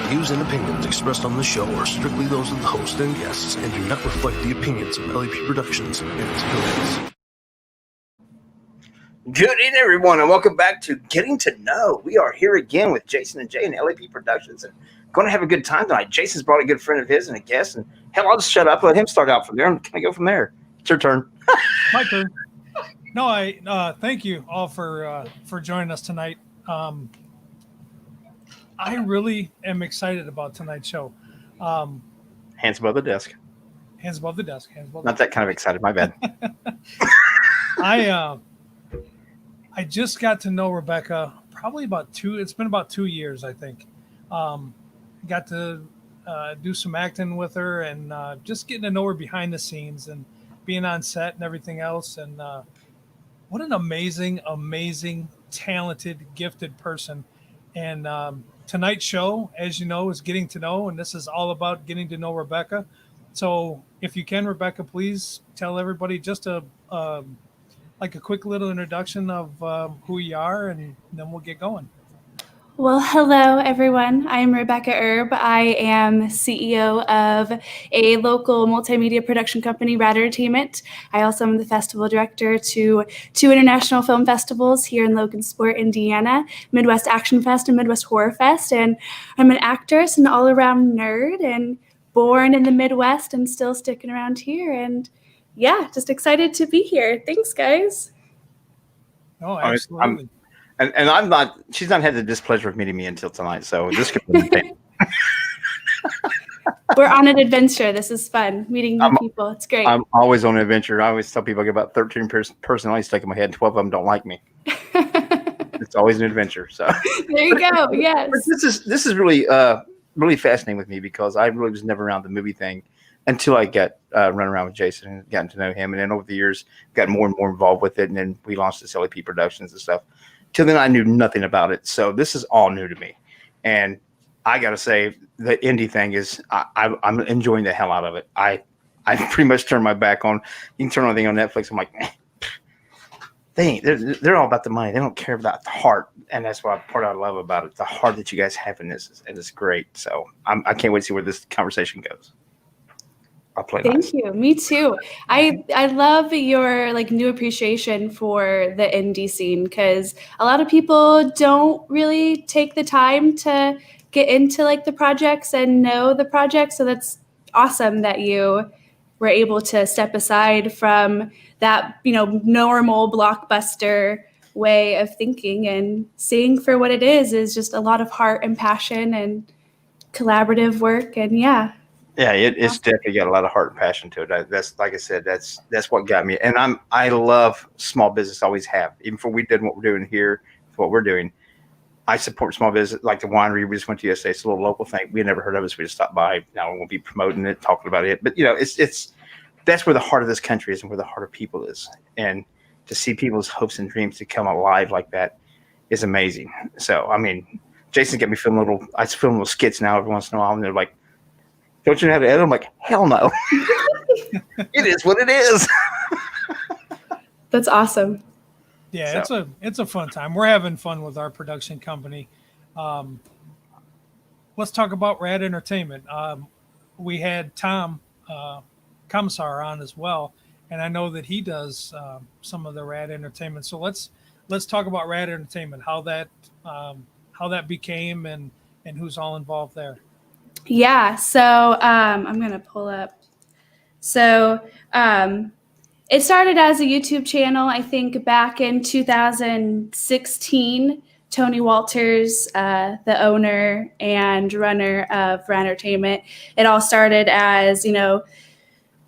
views and opinions expressed on the show are strictly those of the host and guests and do not reflect the opinions of LAP Productions and its affiliates. Good evening, everyone, and welcome back to Getting to Know. We are here again with Jason and Jay and LAP Productions, and going to have a good time tonight. Jason's brought a good friend of his and a guest, and hell, I'll just shut up, let him start out from there, and kind of go from there. It's your turn. My turn. No, thank you all for joining us tonight. I really am excited about tonight's show. Hands above the desk. Hands above the desk. Not that kind of excited. My bad. I just got to know Rebekah probably it's been about 2 years, I think. Got to do some acting with her and just getting to know her behind the scenes and being on set and everything else. And what an amazing, talented, gifted person. And tonight's show, as you know, is Getting to Know, and this is all about getting to know Rebekah. So if you can, Rebekah, please tell everybody just a quick little introduction of who you are, and then we'll get going. Well, hello, everyone. I'm Rebekah Erb. I am CEO of a local multimedia production company, Rad Entertainment. I also am the festival director to 2 international film festivals here in Logansport, Indiana, Midwest Action Fest and Midwest Horror Fest. And I'm an actress and all-around nerd and born in the Midwest and still sticking around here. And yeah, just excited to be here. Thanks, guys. Oh, absolutely. And I'm not. She's not had the displeasure of meeting me until tonight. So this could be pain. We're on an adventure. This is fun. Meeting new people. It's great. I'm always on an adventure. I always tell people I get about 13 personalities stuck in my head. 12 of them don't like me. It's always an adventure. So there you go. Yes. This is really really fascinating with me because I really was never around the movie thing until I got run around with Jason and gotten to know him. And then over the years, got more and more involved with it. And then we launched this LAP Productions and stuff. Till then, I knew nothing about it. So this is all new to me. And I got to say, the indie thing is, I'm enjoying the hell out of it. I pretty much turned my back on, you can turn on anything on Netflix. I'm like, they're all about the money. They don't care about the heart. And that's what part I love about it. The heart that you guys have in this is great. So I can't wait to see where this conversation goes. I'll play Thank you. Me too. I love your new appreciation for the indie scene because a lot of people don't really take the time to get into the projects and know the projects. So that's awesome that you were able to step aside from that, normal blockbuster way of thinking and seeing for what it is just a lot of heart and passion and collaborative work. And yeah. Yeah, it's definitely got a lot of heart and passion to it. That's like I said, that's what got me. And I love small business, always have. Even before we did what we're doing here, what we're doing, I support small business. Like the winery we just went to yesterday, it's a little local thing. We had never heard of it, so we just stopped by. Now we won't be promoting it, talking about it. But it's that's where the heart of this country is and where the heart of people is. And to see people's hopes and dreams to come alive like that is amazing. So I mean, Jason's got me filming little skits now every once in a while, and they're like, don't you know how to edit? I'm like, hell no. It is what it is. That's awesome. Yeah, it's a fun time. We're having fun with our production company. Let's talk about Rad Entertainment. We had Tom Commissar on as well, and I know that he does some of the Rad Entertainment. So let's talk about Rad Entertainment, how that became and who's all involved there. Yeah, so I'm going to pull up. So it started as a YouTube channel, I think, back in 2016. Tony Walters, the owner and runner of Rad Entertainment, it all started as,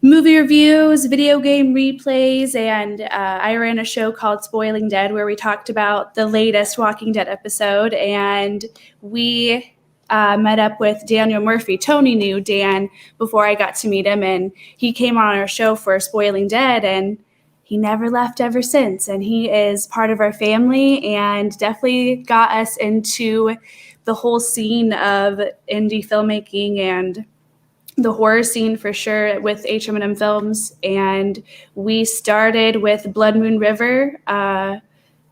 movie reviews, video game replays, and I ran a show called Spoiling Dead where we talked about the latest Walking Dead episode, and we met up with Daniel Murphy. Tony knew Dan before I got to meet him, and he came on our show for Spoiling Dead, and he never left ever since. And he is part of our family and definitely got us into the whole scene of indie filmmaking and the horror scene for sure with HM&M Films. And we started with Blood Moon River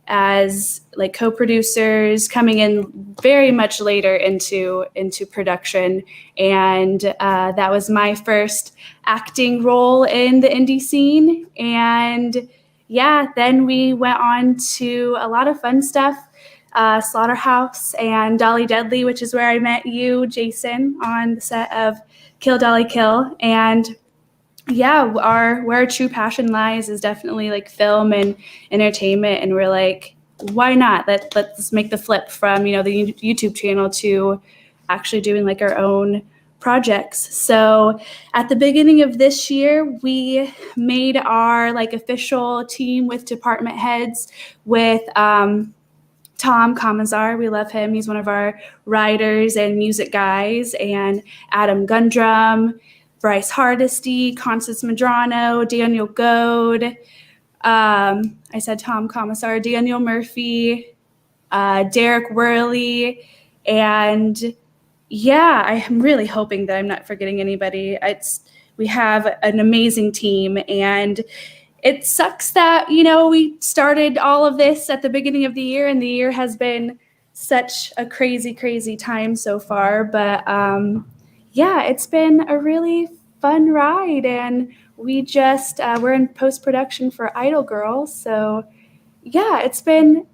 as like co-producers, coming in very much later into production, and that was my first acting role in the indie scene. And yeah, then we went on to a lot of fun stuff. Slaughterhouse and Dolly Deadly, which is where I met you, Jason, on the set of Kill Dolly Kill. And yeah, where our true passion lies is definitely like film and entertainment. And we're like, why not? Let's make the flip from, the YouTube channel to actually doing like our own projects. So at the beginning of this year, we made our like official team with department heads with Tom Kamazar. We love him. He's one of our writers and music guys, and Adam Gundrum, Bryce Hardesty, Constance Medrano, Daniel Goad. I said Tom Commissar, Daniel Murphy, Derek Worley, and yeah, I'm really hoping that I'm not forgetting anybody. We have an amazing team, and it sucks that, we started all of this at the beginning of the year, and the year has been such a crazy, crazy time so far. But yeah, it's been a really fun ride, and we just we're in post-production for Idol Girls. So yeah, it's been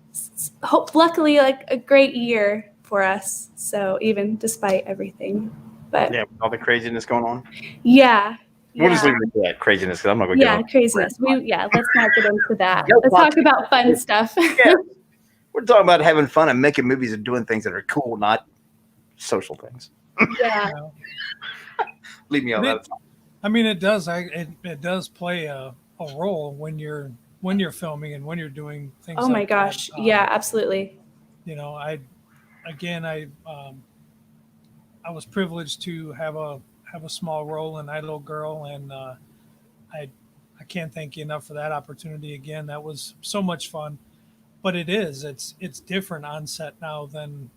luckily like a great year for us. So even despite everything, but Yeah, with all the craziness going on. Yeah. We'll just leave it at that craziness because I'm not going to. Yeah, craziness. Let's not get into that. No Let's talk about fun stuff. Yeah. We're talking about having fun and making movies and doing things that are cool, not social things. Yeah. Leave me alone. I mean, it does. It does play a role when you're filming and when you're doing things. Oh my gosh! That. Yeah, absolutely. I was privileged to have a small role in Idol Girl, and I can't thank you enough for that opportunity again. That was so much fun. But it's different on set now than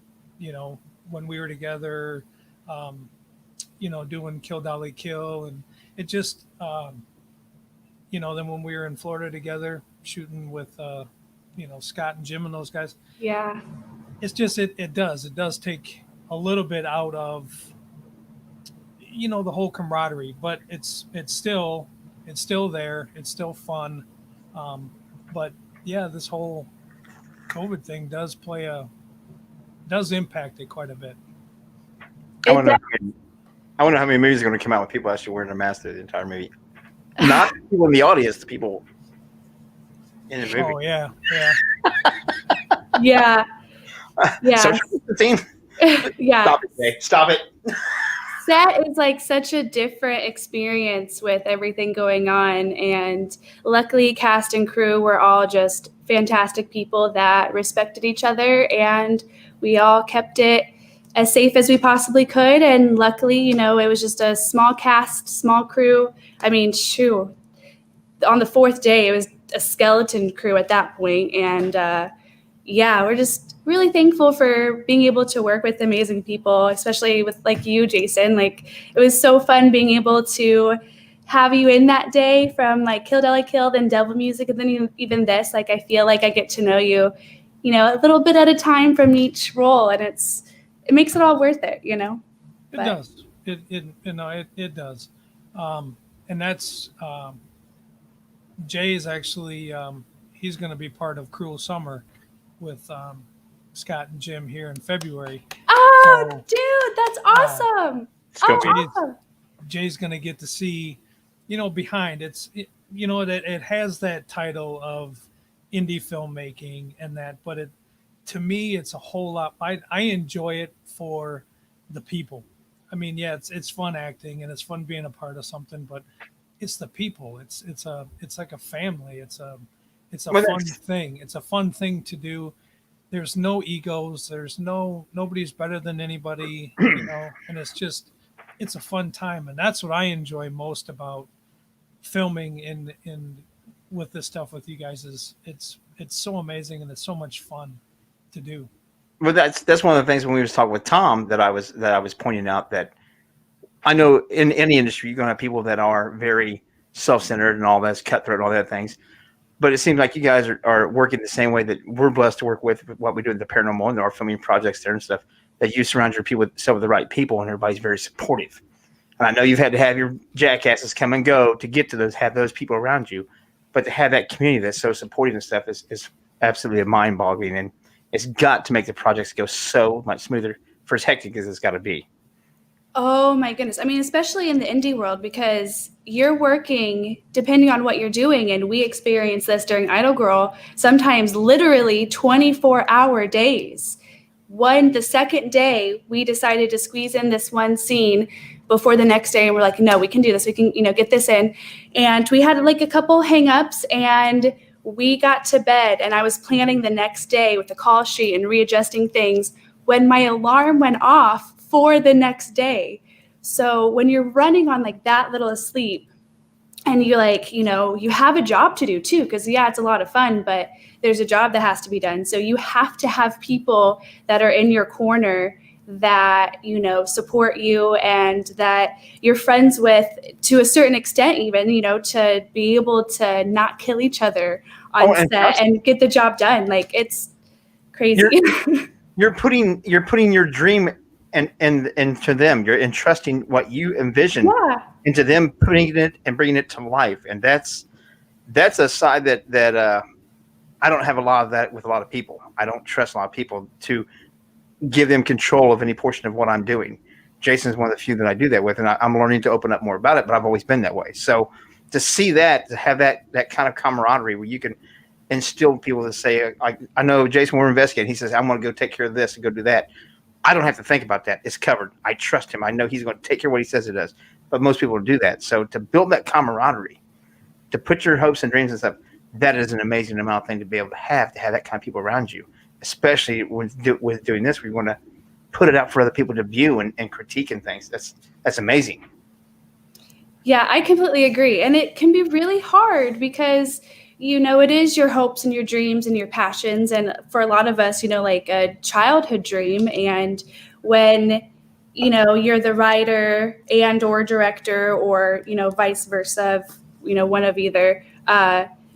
when we were together, doing Kill Dolly Kill, and it just then when we were in Florida together shooting with Scott and Jim and those guys. Yeah. It's just it does take a little bit out of the whole camaraderie, but it's still there. It's still fun. But yeah, this whole COVID thing does impact it quite a bit. I wonder how many movies are going to come out with people actually wearing a mask through the entire movie. Not the people in the audience, the people in the movie. Oh yeah. Yeah. Yeah. Social distancing. Yeah. Stop it, Jay. Stop it. Set is like such a different experience with everything going on, and luckily cast and crew were all just fantastic people that respected each other, and we all kept it as safe as we possibly could. And luckily, it was just a small cast, small crew. I mean, on the fourth day, it was a skeleton crew at that point. And yeah, we're just really thankful for being able to work with amazing people, especially with like you, Jason. Like, it was so fun being able to have you in that day from like Kill Dolly Kill, then Devil Music, and then even this. Like, I feel like I get to know you, a little bit at a time from each role, and it makes it all worth it, It does. It does. And that's Jay is actually he's going to be part of Cruel Summer with Scott and Jim here in February. Oh, so, dude, that's awesome! Awesome. Jay's going to get to see, behind that it has that title of indie filmmaking and that, but to me, it's a whole lot. I enjoy it for the people. I mean, yeah, it's fun acting and it's fun being a part of something, but it's the people. It's like a family. It's a fun thing. It's a fun thing to do. There's no egos. Nobody's better than anybody, and it's a fun time. And that's what I enjoy most about filming in with this stuff with you guys is it's so amazing and it's so much fun to do. Well, that's one of the things when we was talking with Tom that I was pointing out, that I know in any industry you're going to have people that are very self-centered and all that's cutthroat and all that things. But it seems like you guys are working the same way that we're blessed to work with what we do in the paranormal and our filming projects there and stuff, that you surround your people with some of the right people and everybody's very supportive. And I know you've had to have your jackasses come and go to get to have those people around you, but to have that community that's so supportive and stuff is absolutely mind boggling. And it's got to make the projects go so much smoother for as hectic as it's got to be. Oh my goodness. I mean, especially in the indie world, because you're working depending on what you're doing. And we experience this during Idol Girl, sometimes literally 24-hour days. The second day, we decided to squeeze in this one scene before the next day. And we're like, no, we can do this. We can, get this in. And we had like a couple hangups and we got to bed. And I was planning the next day with the call sheet and readjusting things when my alarm went off for the next day. So when you're running on like that little of sleep and you're like, you have a job to do too, because it's a lot of fun, but there's a job that has to be done. So you have to have people that are in your corner that, support you and that you're friends with to a certain extent, even, to be able to not kill each other on set and get the job done. Like, it's crazy. You're putting your dream and to them, you're entrusting what you envision into them, putting it and bringing it to life. And that's a side that I don't have a lot of that with a lot of people. I don't trust a lot of people to give them control of any portion of what I'm doing. Jason's one of the few that I do that with, and I'm learning to open up more about it, but I've always been that way. So to see that, to have that kind of camaraderie where you can instill people to say, I know Jason, we're investigating. He says, I'm going to go take care of this and go do that. I don't have to think about that. It's covered. I trust him. I know he's going to take care of what he says he does. But most people do that. So to build that camaraderie, to put your hopes and dreams and stuff, that is an amazing amount of thing to be able to have that kind of people around you, especially with doing this. We want to put it out for other people to view and critique and things. That's amazing. Yeah, I completely agree. And it can be really hard because it is your hopes and your dreams and your passions. And for a lot of us, like a childhood dream. And when, you're the writer and or director or, vice versa, one of either,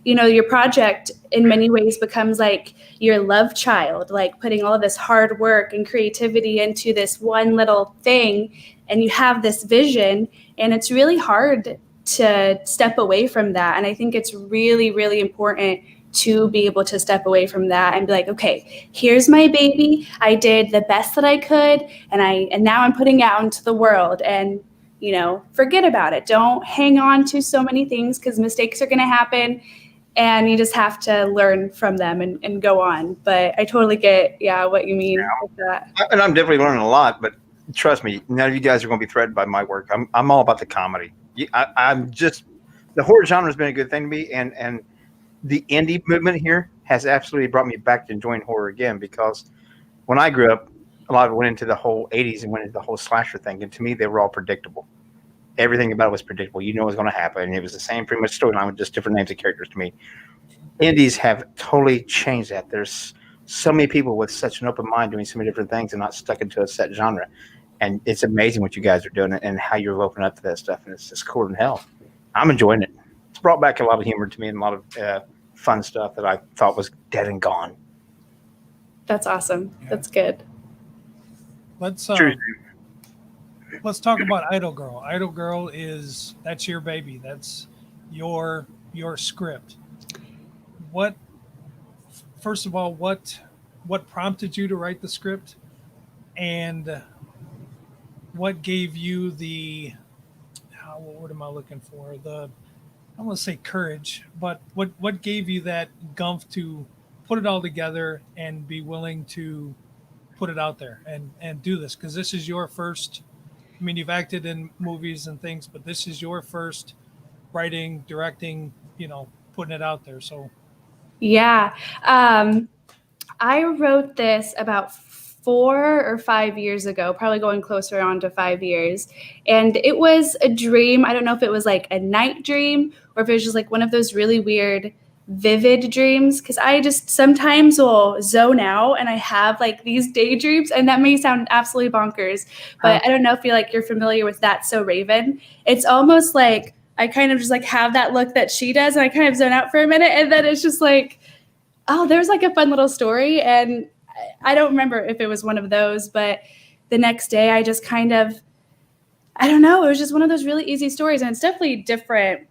your project in many ways becomes like your love child, like putting all of this hard work and creativity into this one little thing. And you have this vision and it's really hard to step away from that. And I think it's really, really important to be able to step away from that and be like, okay, here's my baby. I did the best that I could. And now I'm putting it out into the world and, forget about it. Don't hang on to so many things because mistakes are going to happen and you just have to learn from them and go on. But I totally get, what you mean with that. And I'm definitely learning a lot, but trust me, none of you guys are going to be threatened by my work. I'm all about the comedy. I'm just, the horror genre has been a good thing to me, and the indie movement here has absolutely brought me back to enjoying horror again, because when I grew up, a lot of it went into the whole 80s and went into the whole slasher thing, and to me, they were all predictable. Everything about it was predictable. You know what was going to happen, and it was the same pretty much storyline with just different names of characters to me. Indies have totally changed that. There's so many people with such an open mind doing so many different things and not stuck into a set genre. And it's amazing what you guys are doing and how you're opening up to that stuff. And it's just cool in hell. I'm enjoying it. It's brought back a lot of humor to me and a lot of fun stuff that I thought was dead and gone. That's awesome. Yeah. That's good. Let's talk about Idol Girl. Idol Girl that's your baby. That's your script. First of all, what prompted you to write the script? And what gave you what word am I looking for? I want to say courage, but what gave you that gumph to put it all together and be willing to put it out there and do this? Because this is your first, you've acted in movies and things, but this is your first writing, directing, putting it out there. So. Yeah. I wrote this about 4 or 5 years ago, probably going closer on to 5 years. And it was a dream. I don't know if it was like a night dream or if it was just like one of those really weird, vivid dreams. Because I just sometimes will zone out and I have like these daydreams. And that may sound absolutely bonkers, but I don't know if you're familiar with That's So Raven. It's almost like I kind of just like have that look that she does, and I kind of zone out for a minute, and then it's just like, oh, there's like a fun little story. And I don't remember if it was one of those, but the next day I just kind of, I don't know, it was just one of those really easy stories. And it's definitely different.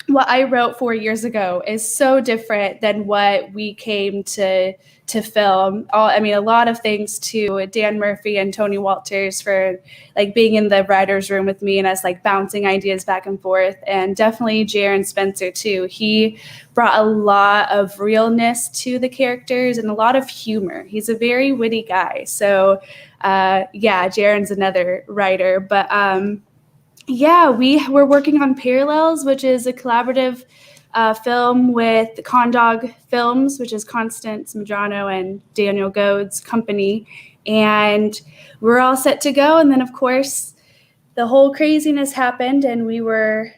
What I wrote 4 years ago is so different than what we came to film. A lot of thanks to Dan Murphy and Tony Walters for like being in the writer's room with me and us like bouncing ideas back and forth. And definitely Jaron Spencer too. He brought a lot of realness to the characters and a lot of humor. He's a very witty guy. So Jaron's another writer. But we were working on Parallels, which is a collaborative film with Condog Films, which is Constance Medrano and Daniel Goad's company. And we're all set to go. And then, of course, the whole craziness happened, and we were,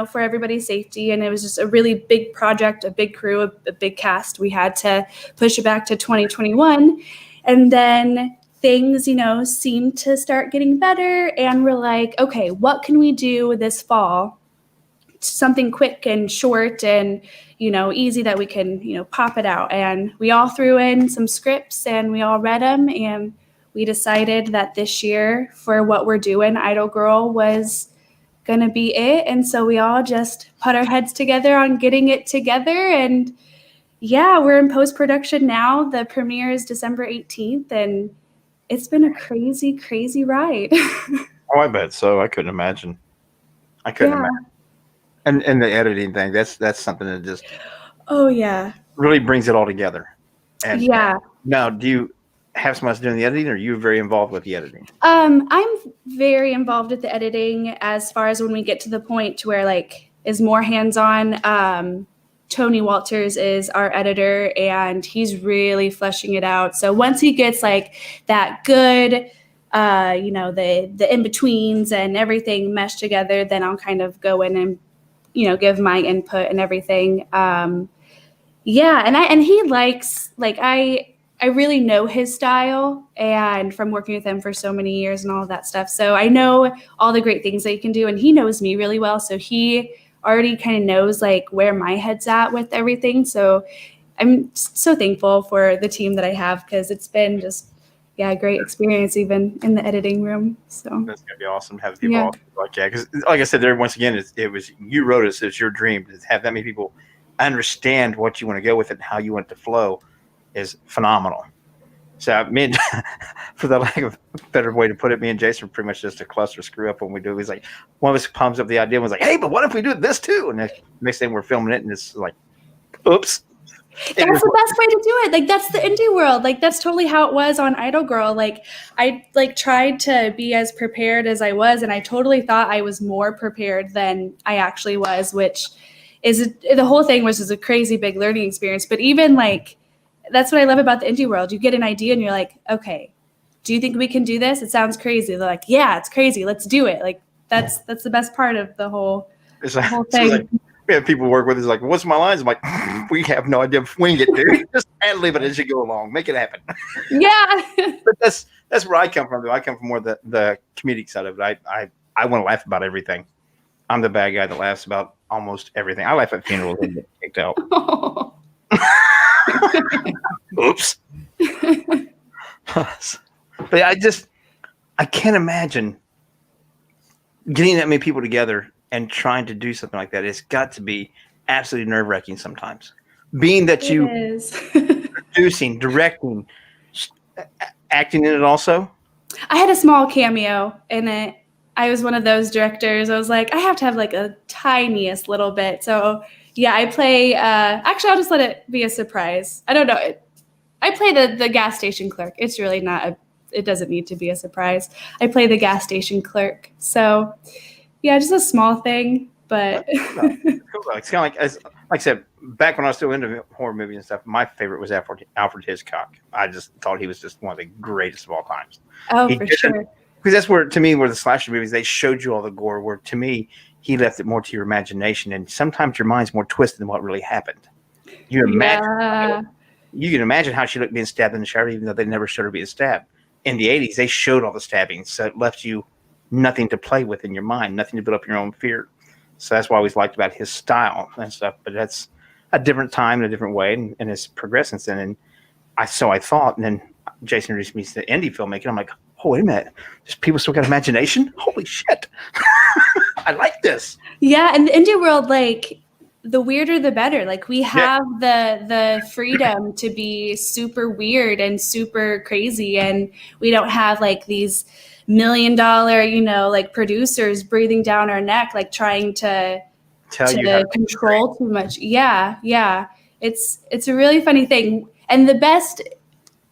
for everybody's safety. And it was just a really big project, a big crew, a big cast. We had to push it back to 2021. And then things, seemed to start getting better. And we're like, okay, what can we do this fall? Something quick and short and, easy that we can, pop it out. And we all threw in some scripts and we all read them. And we decided that this year for what we're doing, Idol Girl was going to be it. And so we all just put our heads together on getting it together. And we're in post-production now. The premiere is December 18th. And it's been a crazy, crazy ride. Oh, I bet so. I couldn't imagine. Imagine. And the editing thing, that's something that just really brings it all together. And now, do you have someone else doing the editing, or are you very involved with the editing? I'm very involved with the editing as far as when we get to the point to where like is more hands-on. Tony Walters is our editor, and he's really fleshing it out. So once he gets like that good, the in-betweens and everything meshed together, then I'll kind of go in and, give my input and everything. And he likes, like, I really know his style, and from working with him for so many years and all of that stuff. So I know all the great things that he can do, and he knows me really well. So he already kind of knows like where my head's at with everything. So I'm so thankful for the team that I have, because it's been just a great experience even in the editing room. So that's gonna be awesome to have people all like that, because like I said there, once again, it was you wrote it, so it's your dream to have that many people understand what you want to go with it and how you want it to flow is phenomenal. So for the lack of a better way to put it, me and Jason are pretty much just a cluster screw up when we do. It was like one of us pumps up the idea and was like, hey, but what if we do this too? And next thing we're filming it and it's like, oops. That's the best way to do it. Like, that's the indie world. Like, that's totally how it was on Idol Girl. Like, I tried to be as prepared as I was, and I totally thought I was more prepared than I actually was, which is the whole thing was just a crazy big learning experience. But even like, that's what I love about the indie world. You get an idea and you're like, okay, do you think we can do this? It sounds crazy. They're like, yeah, it's crazy. Let's do it. Like, that's the best part of the whole thing. Like, we have people work with us like, what's my lines? I'm like, we have no idea. Wing it, dude. Just ad lib it as you go along. Make it happen. Yeah. But that's where I come from, though. I come from more the comedic side of it. I want to laugh about everything. I'm the bad guy that laughs about almost everything. I laugh at funerals and get kicked out. Oh. Oops. But I can't imagine getting that many people together and trying to do something like that. It's got to be absolutely nerve-wracking sometimes. Being that you producing, directing, acting in it also. I had a small cameo in it. I was one of those directors. I was like, I have to have like a tiniest little bit. So yeah, I play, actually, I'll just let it be a surprise. I don't know. I play the gas station clerk. It's really not, it doesn't need to be a surprise. I play the gas station clerk. So yeah, just a small thing, but. It's kind of like I said, back when I was still into horror movies and stuff, my favorite was Alfred Hitchcock. I just thought he was just one of the greatest of all times. Oh, for sure. Because that's where, to me, where the slasher movies, they showed you all the gore, where to me, he left it more to your imagination. And sometimes your mind's more twisted than what really happened. You can imagine how she looked being stabbed in the shower, even though they never showed her being stabbed. In the 80s, they showed all the stabbings. So it left you nothing to play with in your mind, nothing to build up your own fear. So that's what I always liked about his style and stuff. But that's a different time, a different way, and it's progressing. And I thought, and then Jason introduced me to indie filmmaking. I'm like, oh, wait a minute, there's people still got imagination? Holy shit. I like this. Yeah, and the indie world, like, the weirder the better. Like, we have the freedom to be super weird and super crazy, and we don't have like these $1 million, like producers breathing down our neck, like trying to control too much. Yeah. It's a really funny thing. And the best,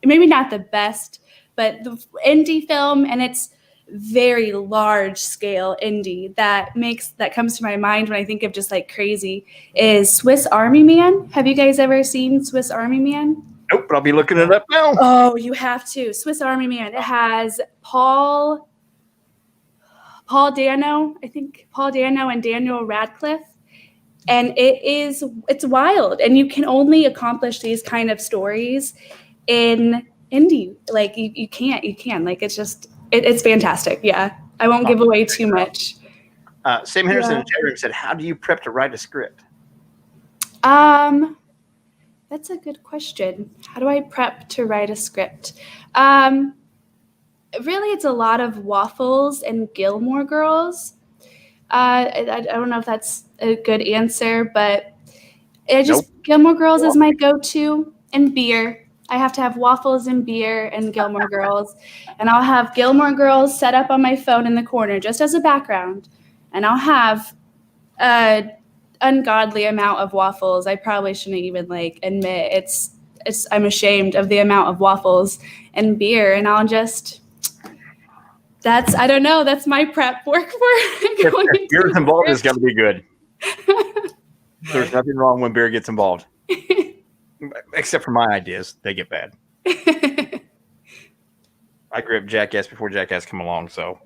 maybe not the best, but the indie film, and it's very large scale indie that comes to my mind when I think of just like crazy, is Swiss Army Man. Have you guys ever seen Swiss Army Man? Nope, but I'll be looking it up now. Oh, you have to. Swiss Army Man. It has Paul Dano, I think Paul Dano and Daniel Radcliffe. And it's wild. And you can only accomplish these kind of stories in indie. Like you can. Like it's fantastic. Yeah. I won't give away too much. Sam Henderson in the chat room said, how do you prep to write a script? That's a good question. How do I prep to write a script? Really, it's a lot of Waffles and Gilmore Girls. I don't know if that's a good answer, but Gilmore Girls is my go-to, and beer. I have to have Waffles and beer and Gilmore Girls, and I'll have Gilmore Girls set up on my phone in the corner just as a background, and I'll have ungodly amount of Waffles. I probably shouldn't even admit it's I'm ashamed of the amount of Waffles and beer, and I'll just I don't know, that's my prep work for if beer's involved, it's got to be good. There's nothing wrong when beer gets involved, except for my ideas. They get bad. I grew up Jackass before Jackass come along, so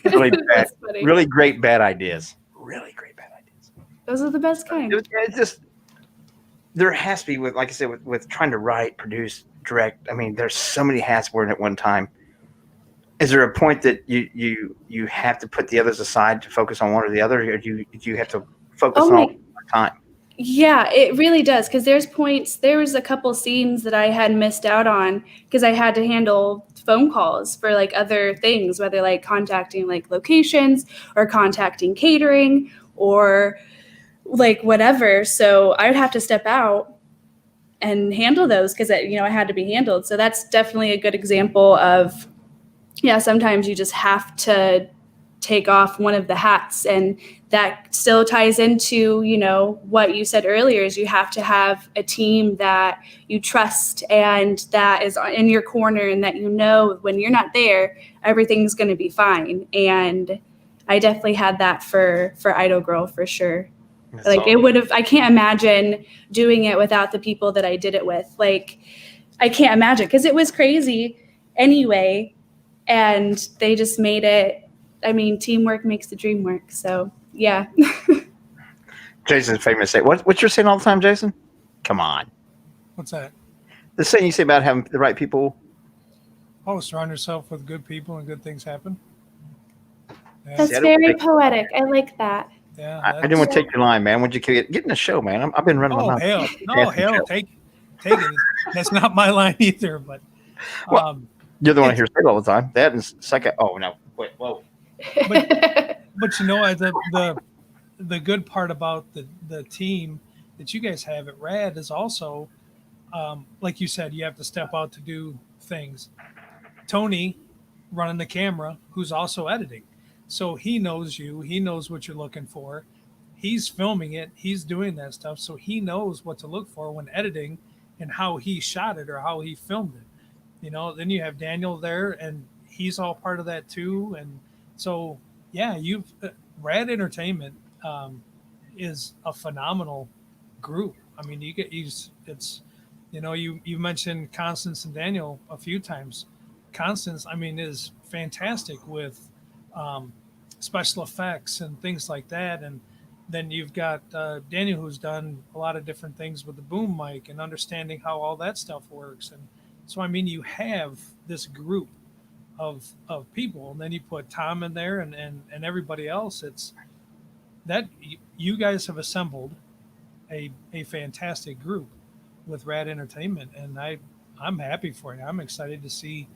really bad, really great bad ideas. Really great bad ideas. Those are the best kind. It's just there has to be, with like I said, with trying to write, produce, direct. I mean, there's so many hats wearing at one time. Is there a point that you have to put the others aside to focus on one or the other, or do you have to focus on all the time? Yeah, it really does, because there was a couple scenes that I had missed out on because I had to handle phone calls for other things, whether contacting locations or contacting catering or whatever. So I would have to step out and handle those because I had to be handled. So that's definitely a good example of, sometimes you just have to take off one of the hats, and that still ties into, what you said earlier, is you have to have a team that you trust and that is in your corner, and that when you're not there, everything's going to be fine. And I definitely had that for Idol Girl for sure. I can't imagine doing it without the people that I did it with. I can't imagine, because it was crazy anyway, and they just made it. I mean, teamwork makes the dream work. So, yeah. Jason's famous say, what's your saying all the time, Jason? Come on. What's that? The saying you say about having the right people. Oh, surround yourself with good people and good things happen. Yeah. That's very poetic. I like that. Yeah, I didn't want to take your line, man. When'd you get in the show, man? I've been running my mouth. Hell, take it. That's not my line either, but you're the one I hear say it all the time. That and second. Oh no, wait, whoa. But the good part about the team that you guys have at RAD is also, like you said, you have to step out to do things. Tony running the camera, who's also editing, so he knows you. He knows what you're looking for. He's filming it. He's doing that stuff, so he knows what to look for when editing and how he shot it or how he filmed it. Then you have Daniel there, and he's all part of that too. And so, you've RAD Entertainment is a phenomenal group. I mean, you mentioned Constance and Daniel a few times. Constance, I mean, is fantastic with special effects and things like that. And then you've got Daniel, who's done a lot of different things with the boom mic and understanding how all that stuff works. And so, I mean, you have this group of people, and then you put Tom in there and everybody else. that you guys have assembled a fantastic group with Rad Entertainment, and I'm happy for you. I'm excited to see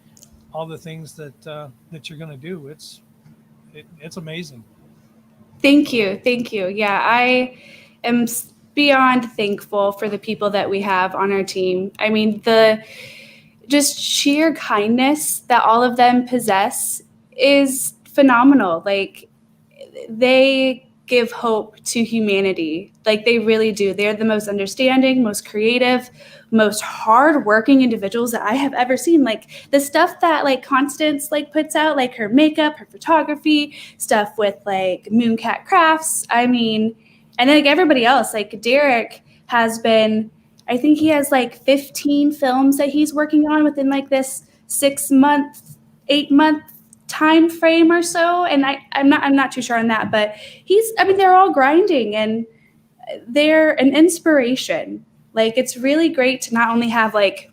all the things that you're going to do. It's amazing. Thank you. Thank you. Yeah, I am beyond thankful for the people that we have on our team. I mean, the just sheer kindness that all of them possess is phenomenal. Like, they give hope to humanity. Like, they really do. They're the most understanding, most creative, most hardworking individuals that I have ever seen. Like, the stuff that like Constance like puts out, like her makeup, her photography, stuff with like Mooncat Crafts. I mean, and then like everybody else, like Derek has been, I think he has like 15 films that he's working on within like this 6-month, 8-month time frame or so. And I'm not too sure on that, but they're all grinding and they're an inspiration. Like, it's really great to not only have like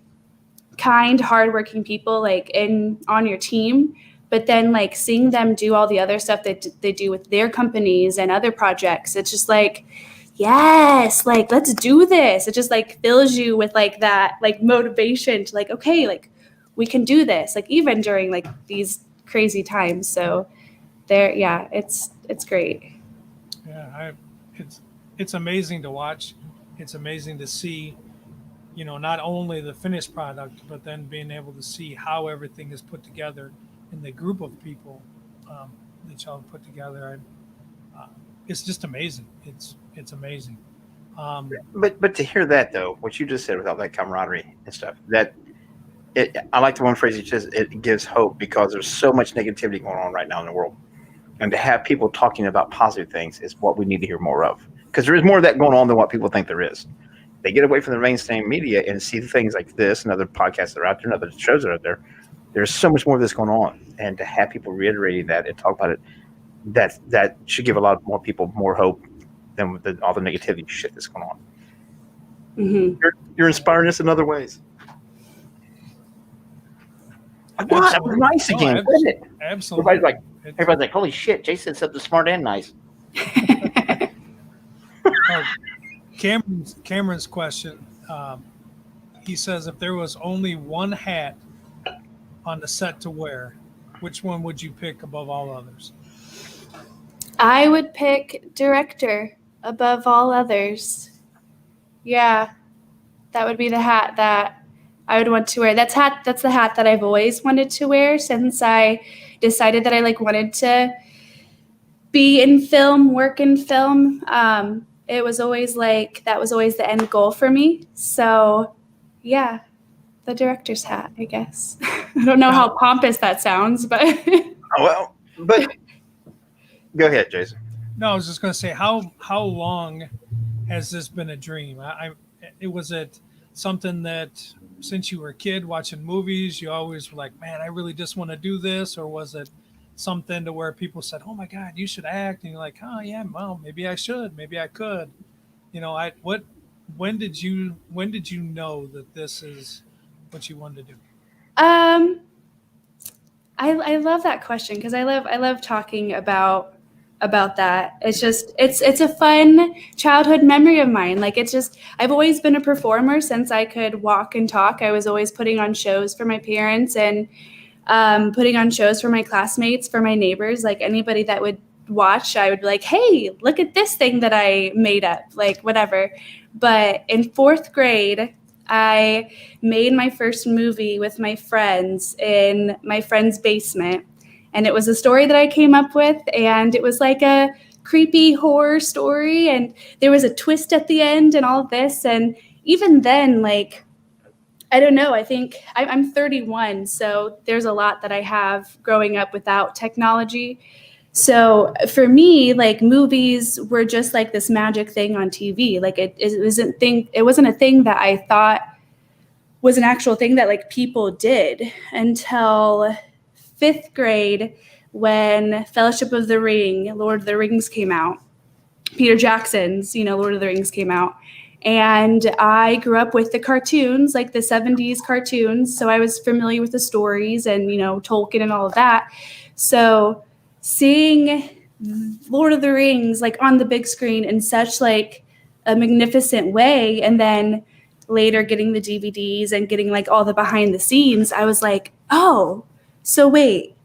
kind, hardworking people like on your team, but then like seeing them do all the other stuff that they do with their companies and other projects. It's just like, yes, like, let's do this. It just like fills you with like that like motivation to like, okay, like we can do this, like even during like these crazy times. So it's great. Yeah, it's amazing to watch. It's amazing to see, not only the finished product, but then being able to see how everything is put together in the group of people that y'all put together. And it's just amazing. It's amazing. But to hear that though, what you just said with all that camaraderie and stuff, I like the one phrase you says, it gives hope, because there's so much negativity going on right now in the world. And to have people talking about positive things is what we need to hear more of. Because there is more of that going on than what people think there is. They get away from the mainstream media and see things like this and other podcasts that are out there and other shows that are out there. There's so much more of this going on. And to have people reiterating that and talk about it, that should give a lot more people more hope than all the negativity shit that's going on. Mm-hmm. You're inspiring us in other ways. Wow, that was nice again, wasn't it? Absolutely. Everybody's like, holy shit, Jason said something smart and nice. Cameron's question, he says, if there was only one hat on the set to wear, which one would you pick above all others? I would pick director above all others. Yeah, that would be the hat that I would want to wear. That's the hat that I've always wanted to wear since I decided that I like wanted to be in film, work in film. It was always like, that was always the end goal for me. So yeah, the director's hat, I guess. I don't know how pompous that sounds, but. But go ahead, Jason. No, I was just going to say, how long has this been a dream? Was it something that since you were a kid watching movies, you always were like, man, I really just want to do this? Or was it something to where people said, oh my God, you should act? And you're like, oh yeah, well, maybe I should, maybe I could. When did you know that this is what you wanted to do? I love that question because I love talking about that. It's just it's a fun childhood memory of mine. Like, it's just, I've always been a performer since I could walk and talk. I was always putting on shows for my parents and putting on shows for my classmates, for my neighbors. Like, anybody that would watch, I would be like, hey, look at this thing that I made up, like whatever. But in 4th grade, I made my first movie with my friends in my friend's basement. And it was a story that I came up with, and it was like a creepy horror story, and there was a twist at the end and all of this. And even then, like, I don't know, I think I'm 31, so there's a lot that I have growing up without technology. So for me, like, movies were just like this magic thing on TV. Like, it wasn't a thing that I thought was an actual thing that like people did until 5th grade, when Fellowship of the Ring, Lord of the Rings came out. Peter Jackson's, Lord of the Rings came out. And I grew up with the cartoons, like the 70s cartoons. So I was familiar with the stories and, Tolkien and all of that. So seeing Lord of the Rings like on the big screen in such like a magnificent way, and then later getting the DVDs and getting like all the behind the scenes, I was like, oh, so wait,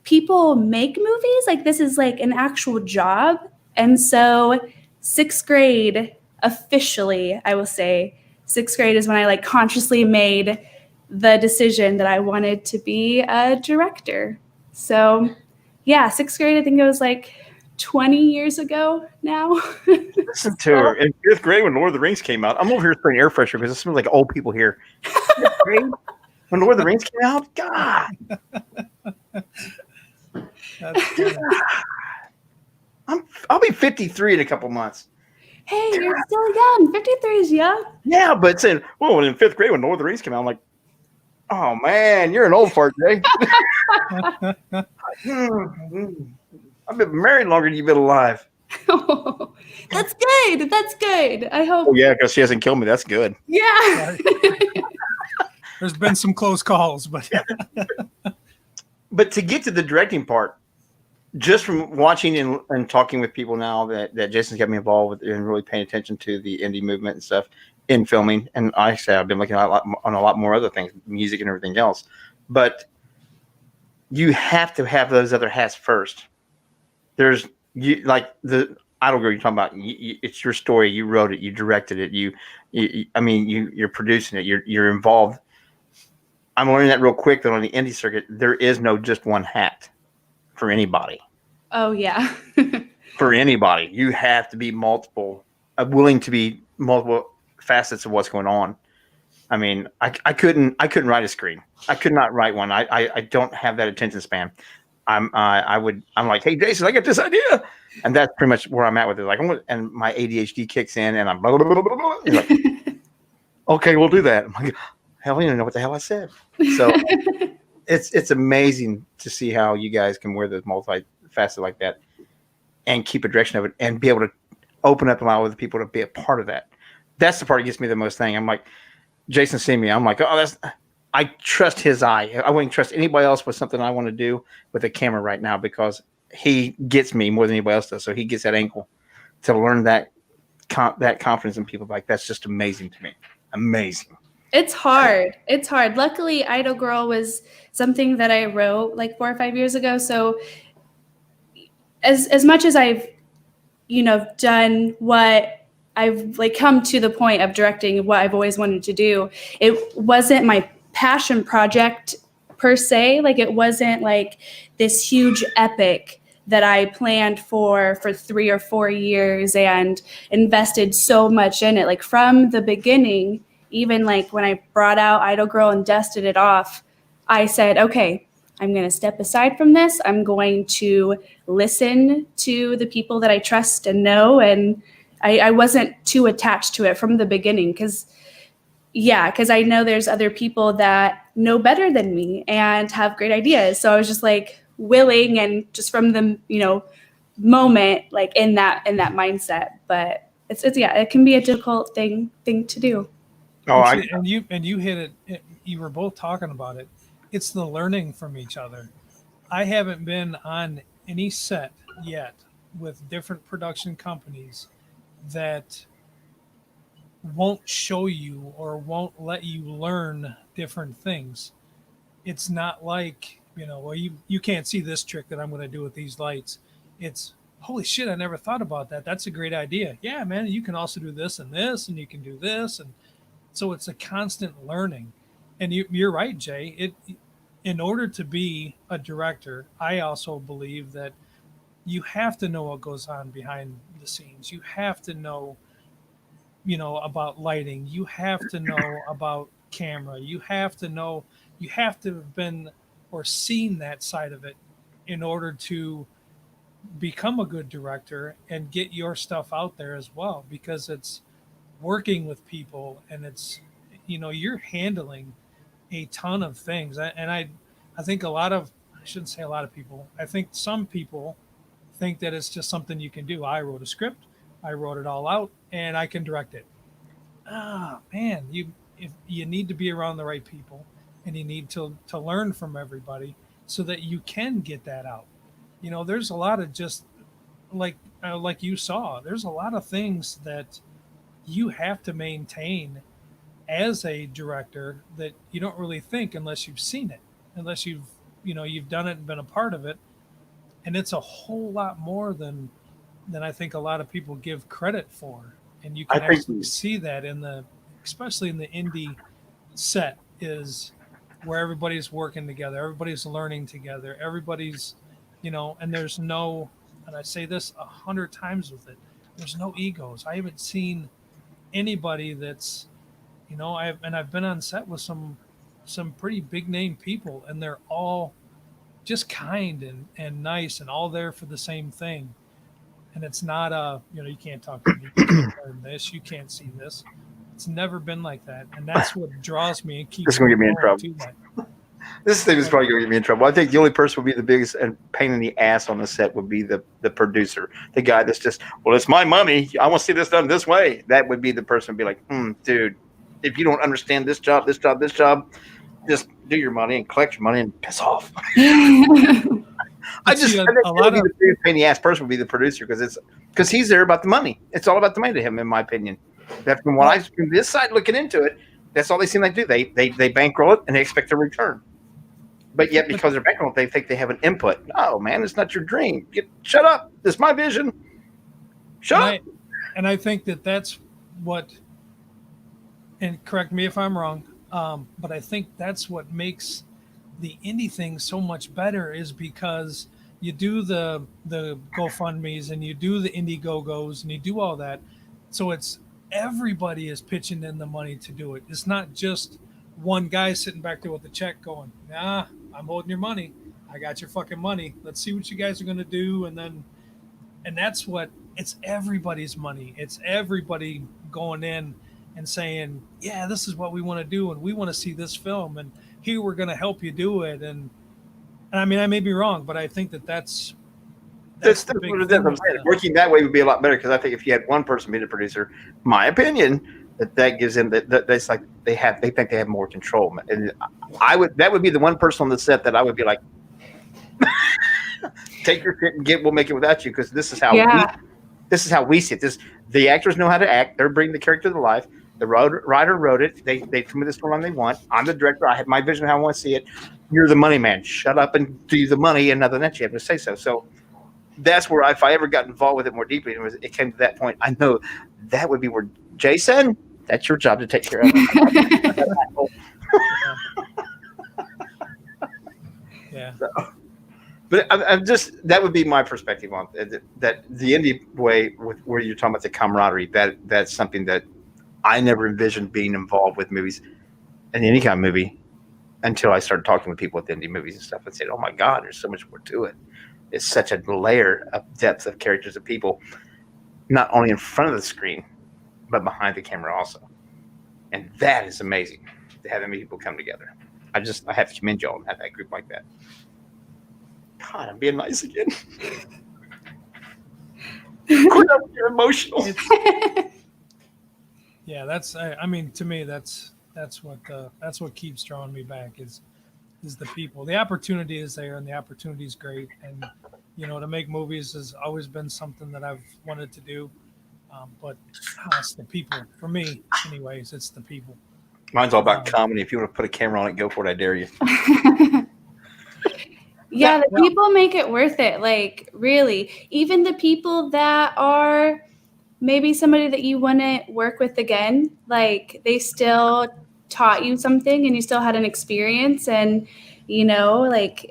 people make movies? Like this is like an actual job. And so 6th grade, officially, I will say, 6th grade is when I like consciously made the decision that I wanted to be a director. So yeah, 6th grade, I think it was like 20 years ago now. Listen to her in 5th grade when Lord of the Rings came out. I'm over here spraying air freshener because it smells like old people here. 5th grade when Lord of the Rings came out, God. I'll be 53 in a couple months. Hey, you're still young. 53 is young. Yeah, but saying, well, in 5th grade when Lord of the Rings came out, I'm like, oh man, you're an old fart, Jay. I've been married longer than you've been alive. Oh, that's good. That's good. I hope. Oh yeah, because she hasn't killed me. That's good. Yeah. There's been some close calls, but But to get to the directing part, just from watching and talking with people now that Jason's got me involved with and really paying attention to the indie movement and stuff in filming, and I say I've been looking at on a lot more other things, music and everything else. But you have to have those other hats first. There's you like the Idol Girl you're talking about. It's your story. You wrote it. You directed it. You're producing it. You're involved. I'm learning that real quick that on the indie circuit, there is no just one hat for anybody. Oh, yeah. For anybody. You have to be willing to be multiple facets of what's going on. I mean, I couldn't write a screen. I could not write one. I don't have that attention span. I'm like, hey, Jason, I got this idea. And that's pretty much where I'm at with it. Like, and my ADHD kicks in and I'm blah, blah, blah, blah, blah. You're like, okay, we'll do that. I'm like, hell, you don't know what the hell I said. So it's amazing to see how you guys can wear the multifaceted like that and keep a direction of it and be able to open up and allow other people to be a part of that. That's the part that gets me the most thing. I'm like, Jason seeing me, I'm like, I trust his eye. I wouldn't trust anybody else with something I want to do with a camera right now because he gets me more than anybody else does. So he gets that angle to learn that confidence in people. Like, that's just amazing to me. Amazing. It's hard. It's hard. Luckily, Idol Girl was something that I wrote like 4 or 5 years ago. So as much as I've, done what I've like come to the point of directing what I've always wanted to do, it wasn't my passion project per se. Like it wasn't like this huge epic that I planned for 3 or 4 years and invested so much in it. Like from the beginning, even like when I brought out Idol Girl and dusted it off, I said, okay, I'm going to step aside from this. I'm going to listen to the people that I trust and know. And I wasn't too attached to it from the beginning because I know there's other people that know better than me and have great ideas. So I was just like willing and just from the, moment, like in that mindset. But it's it can be a difficult thing to do. Oh, and you hit it. You were both talking about it. It's the learning from each other. I haven't been on any set yet with different production companies that won't show you or won't let you learn different things. It's not like, well, you can't see this trick that I'm going to do with these lights. It's, holy shit, I never thought about that. That's a great idea. Yeah, man, you can also do this, and you can do this. And so it's a constant learning. And you're right, Jay. In order to be a director, I also believe that you have to know what goes on behind the scenes. You have to know, about lighting. You have to know about camera. You have to have been or seen that side of it in order to become a good director and get your stuff out there as well, because it's working with people and it's, you're handling a ton of things. And I think I shouldn't say a lot of people. I think some people think that it's just something you can do. I wrote a script, I wrote it all out, and I can direct it. Man, if you need to be around the right people and you need to learn from everybody so that you can get that out. There's a lot of just like you saw, there's a lot of things that you have to maintain as a director that you don't really think unless you've seen it, unless you've done it and been a part of it. And it's a whole lot more than I think a lot of people give credit for. And you I can think actually see that especially in the indie set, is where everybody's working together, everybody's learning together, everybody's, and there's no, and I say this 100 times with it, there's no egos. I haven't seen anybody that's, I've been on set with some pretty big name people, and they're all just kind and nice and all there for the same thing. And it's not you can't talk to me, you can't learn this, you can't see this. It's never been like that, and that's what draws me and keeps This is gonna get me in trouble. to that. This thing is probably going to get me in trouble. I think the only person would be the biggest and pain in the ass on the set would be the producer, the guy that's just, well, it's my money, I want to see this done this way. That would be the person who'd be like, dude, if you don't understand this job, just do your money and collect your money and piss off. I think a lot of the biggest pain in the ass person would be the producer, because he's there about the money. It's all about the money to him, in my opinion. That's from from this side looking into it. That's all they seem like do. They bankroll it and they expect a return. But yet, because they're bankroll, they think they have an input. No, man, it's not your dream. Shut up. This is my vision. Shut up. And I think that's what, and correct me if I'm wrong, but I think that's what makes the indie thing so much better, is because you do the GoFundMes and you do the Indiegogos and you do all that. So everybody is pitching in the money to do it. It's not just one guy sitting back there with the check going, nah, I'm holding your money. I got your fucking money. Let's see what you guys are going to do. And that's it's everybody's money. It's everybody going in and saying, yeah, this is what we want to do. And we want to see this film. And here we're going to help you do it. And I mean, I may be wrong, but I think that's the big thing. Working that way would be a lot better, because I think if you had one person be the producer, my opinion, that gives them that's like they think they have more control. And that would be the one person on the set that I would be like, take your shit and we'll make it without you, because this is how we see it. The actors know how to act. They're bringing the character to life. The writer wrote it. They told me the storyline they want. I'm the director. I have my vision of how I want to see it. You're the money man. Shut up and do the money, and nothing that you have to say so. So that's where, if I ever got involved with it more deeply, it came to that point, I know that would be where, Jason, that's your job to take care of it. Yeah. So, but I'm just, that would be my perspective on it, that the indie way, where you're talking about the camaraderie, that's something that I never envisioned being involved with movies, in any kind of movie, until I started talking with people with indie movies and stuff, and said, oh my God, there's so much more to it. It's such a layer of depth of characters of people, not only in front of the screen, but behind the camera also. And that is amazing, to have that many people come together. I have to commend y'all and have that group like that. God, I'm being nice again. You're emotional. Yeah, I mean, to me, that's what keeps drawing me back is the people. The opportunity is there, and the opportunity is great. And to make movies has always been something that I've wanted to do. But it's the people. For me, anyways, it's the people. Mine's all about comedy. If you want to put a camera on it, go for it. I dare you. Yeah, the people make it worth it. Like, really, even the people that are maybe somebody that you wouldn't work with again, like, they taught you something, and you still had an experience. And anywhere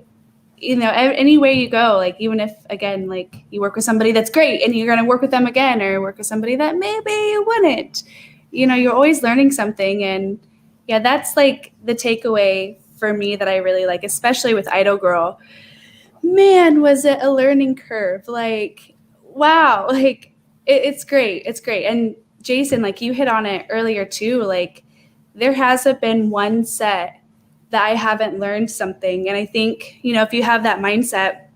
you go, like, even if, again, like, you work with somebody that's great and you're going to work with them again, or work with somebody that maybe you wouldn't, you're always learning something. And yeah, that's like the takeaway for me that I really like, especially with Idol Girl. Man, was it a learning curve. Like, wow, like, it's great. It's great. And Jason, like, you hit on it earlier too, like, there hasn't been one set that I haven't learned something. And I think, if you have that mindset,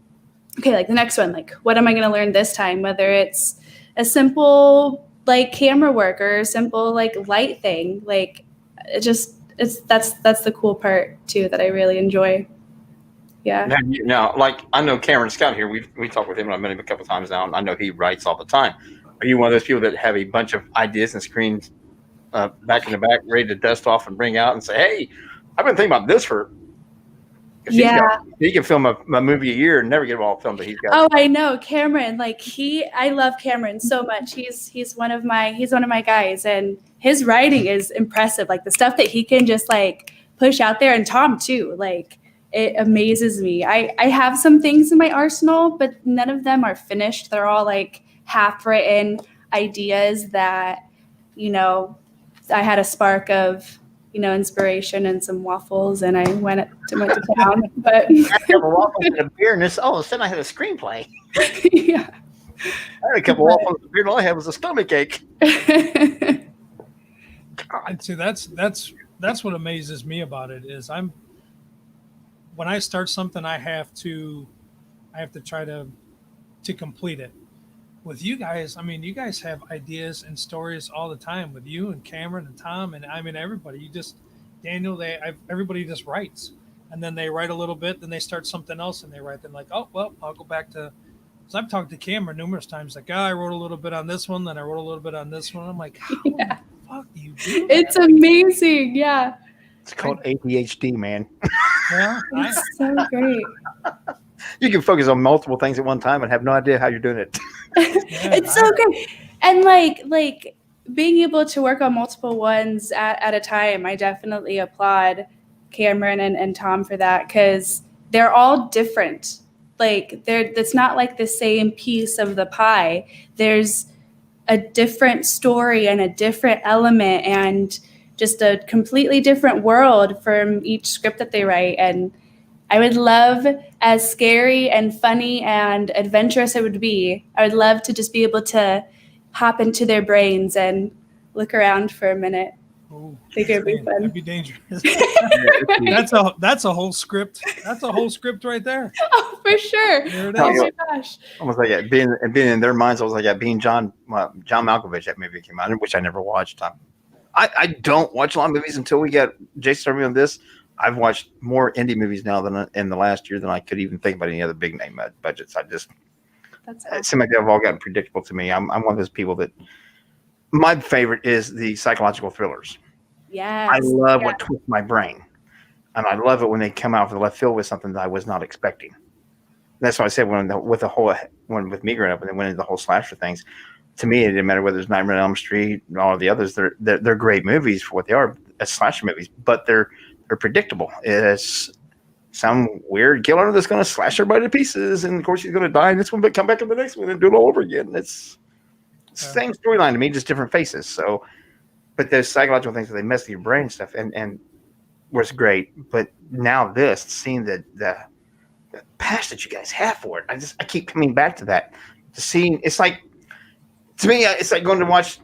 okay, like, the next one, like, what am I going to learn this time? Whether it's a simple, like, camera work, or a simple, like, light thing, like, that's the cool part too, that I really enjoy. Yeah. Now, like I know Cameron Scott here. We talked with him, and I've met him a couple times now. And I know he writes all the time. Are you one of those people that have a bunch of ideas and screens back in the back, ready to dust off and bring out and say, "Hey, I've been thinking about this for." Yeah. He can film a movie a year and never get it all filmed, but he's got. Oh, I know Cameron. Like I love Cameron so much. He's one of my guys, and his writing is impressive. Like the stuff that he can just like push out there, and Tom too. Like it amazes me. I have some things in my arsenal, but none of them are finished. They're all like half written ideas that, I had a spark of, inspiration and some waffles, and I went to town. But I had a couple waffles and a beer, and all of a sudden I had a screenplay. yeah. I had a couple waffles and a beer, and all I had was a stomach ache. And see, that's what amazes me about it is when I start something, I have to try to complete it. With you guys, I mean, you guys have ideas and stories all the time with you and Cameron and Tom, and I mean everybody. Daniel, everybody just writes, and then they write a little bit, then they start something else, and they write. Then like, oh well, I'll go back to. Because I've talked to Cameron numerous times, like, I wrote a little bit on this one, then I wrote a little bit on this one. I'm like, how the fuck do you do that? It's amazing, yeah. It's called ADHD, man. Yeah, It's so great. You can focus on multiple things at one time and have no idea how you're doing it. It's so great. And like being able to work on multiple ones at a time, I definitely applaud Cameron and Tom for that, because they're all different. Like it's not like the same piece of the pie. There's a different story and a different element and just a completely different world from each script that they write. And I would love, as scary and funny and adventurous it would be, I would love to just be able to hop into their brains and look around for a minute. Ooh, I think it'd be fun. That'd be dangerous. That's a whole script. That's a whole script right there. Oh, for sure. There it Oh is. my gosh. Almost like being in their minds. I was like being John Malkovich. That movie came out, which I never watched. I don't watch a lot of movies until we got Jason started me on this. I've watched more indie movies now than in the last year than I could even think about any other big name budgets. That's awesome. It seems like they've all gotten predictable to me. I'm one of those people that my favorite is the psychological thrillers. Yes. I love what twists my brain, and I love it when they come out of the left field with something that I was not expecting. That's why I said when with me growing up, and then went into the whole slasher things. To me, it didn't matter whether it's Nightmare on Elm Street and all of the others. They're great movies for what they are, as slasher movies, but they're predictable. It's some weird killer that's going to slash everybody to pieces, and of course he's going to die in this one, but come back in the next one and do it all over again. It's same storyline to me, just different faces. So, but those psychological things that they mess with your brain and stuff, and was great. But now seeing the passion that you guys have for it, I keep coming back to that. It's like, to me, it's like going to watch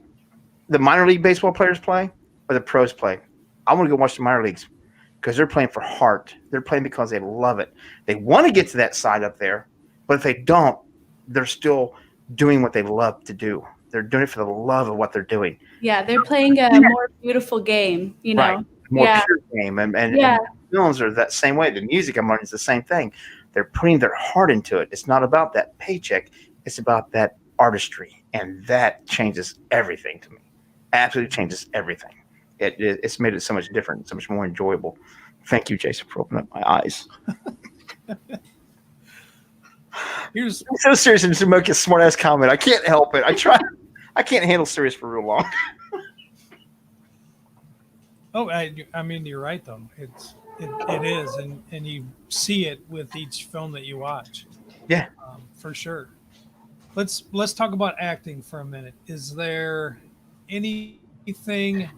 the minor league baseball players play or the pros play. I want to go watch the minor leagues, because they're playing for heart. They're playing because they love it. They want to get to that side up there, but if they don't, they're still doing what they love to do. They're doing it for the love of what they're doing. Yeah, they're playing a more beautiful game, Right. More pure game. And films are that same way. The music I'm learning is the same thing. They're putting their heart into it. It's not about that paycheck. It's about that artistry. And that changes everything to me. Absolutely changes everything. It's made it so much different, so much more enjoyable. Thank you, Jason, for opening up my eyes. I'm so serious and just make a smart ass comment. I can't help it. I can't handle serious for real long. Oh, I mean, you're right though. It is, and you see it with each film that you watch. Yeah, for sure. Let's talk about acting for a minute. Is there anything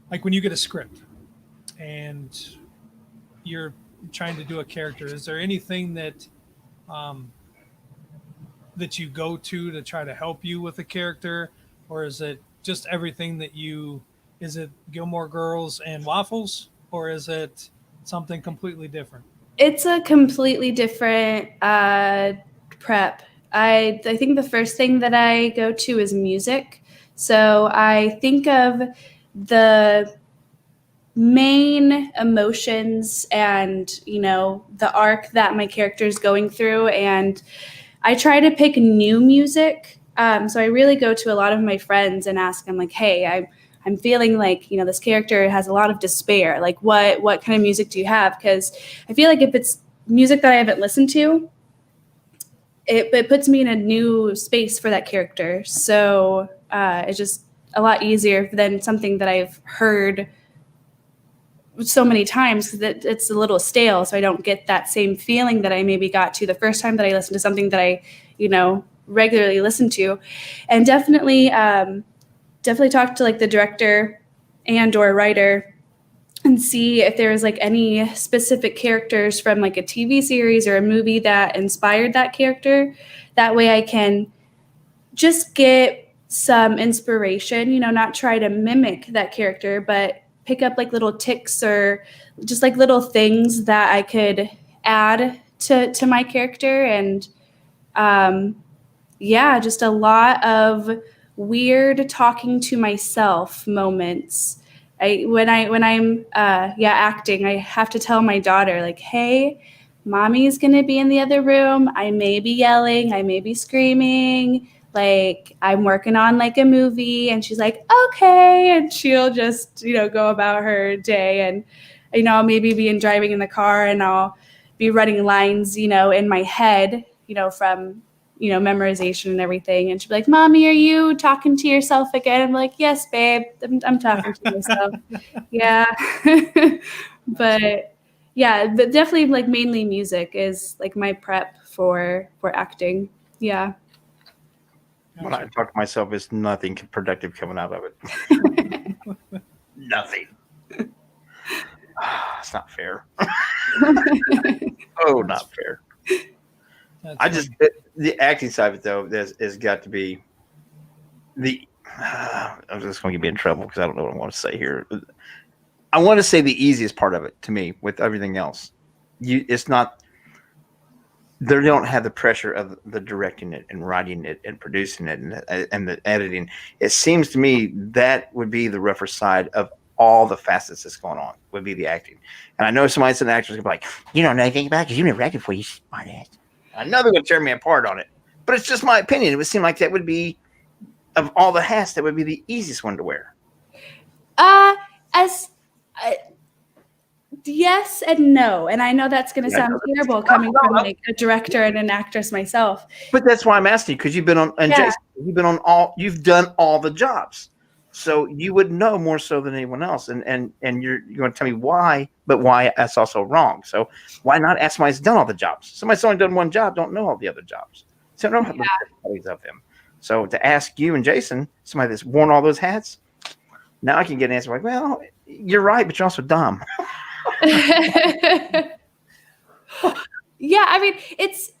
like when you get a script and you're trying to do a character? Is there anything that that you go to try to help you with a character, or is it just everything that you? Is it Gilmore Girls and waffles, or is it something completely different? It's a completely different prep. I think the first thing that I go to is music. So I think of the main emotions and, the arc that my character is going through. And I try to pick new music. So I really go to a lot of my friends and ask them, like, hey, I'm feeling like, this character has a lot of despair. Like, what kind of music do you have? Because I feel like if it's music that I haven't listened to, it puts me in a new space for that character. So it's just a lot easier than something that I've heard so many times that it's a little stale. So I don't get that same feeling that I maybe got to the first time that I listened to something that I, regularly listen to. And definitely talk to like the director and or writer and see if there was like any specific characters from like a TV series or a movie that inspired that character. That way I can just get some inspiration, not try to mimic that character, but pick up like little ticks or just like little things that I could add to my character. And just a lot of weird talking to myself moments. When I'm acting, I have to tell my daughter, like, hey, mommy's gonna be in the other room. I may be yelling, I may be screaming, like I'm working on like a movie. And she's like, okay. And she'll just, go about her day. And, I'll maybe be driving in the car and I'll be running lines, in my head, from memorization and everything. And she'd be like, mommy, are you talking to yourself again? I'm like, yes, babe, I'm talking to myself. Yeah. but definitely like mainly music is like my prep for acting. Yeah. When I talk to myself, it's nothing productive coming out of it. Nothing. It's not fair. Oh, not fair. The acting side of it though has got to be I'm just going to get me in trouble because I don't know what I want to say here. I want to say the easiest part of it to me with everything else. It's not. They don't have the pressure of the directing it and writing it and producing it and the editing. It seems to me that would be the rougher side of all the facets that's going on, would be the acting. And I know somebody's an actor is going to be like, you don't know anything about it because you never acted before, you smart ass. I know they're going to tear me apart on it, but it's just my opinion. It would seem like that would be, of all the hats, that would be the easiest one to wear. Yes and no. And I know that's going to sound terrible coming from like a director and an actress myself. But that's why I'm asking, because you've been on, and Jason, you've done all the jobs. So you would know more so than anyone else. And you're going to tell me why, but why that's also wrong. So why not ask somebody who's done all the jobs? Somebody's only done one job, don't know all the other jobs. So don't have the qualities of them. So to ask you and Jason, somebody that's worn all those hats, now I can get an answer like, well, you're right, but you're also dumb. Yeah, I mean, it's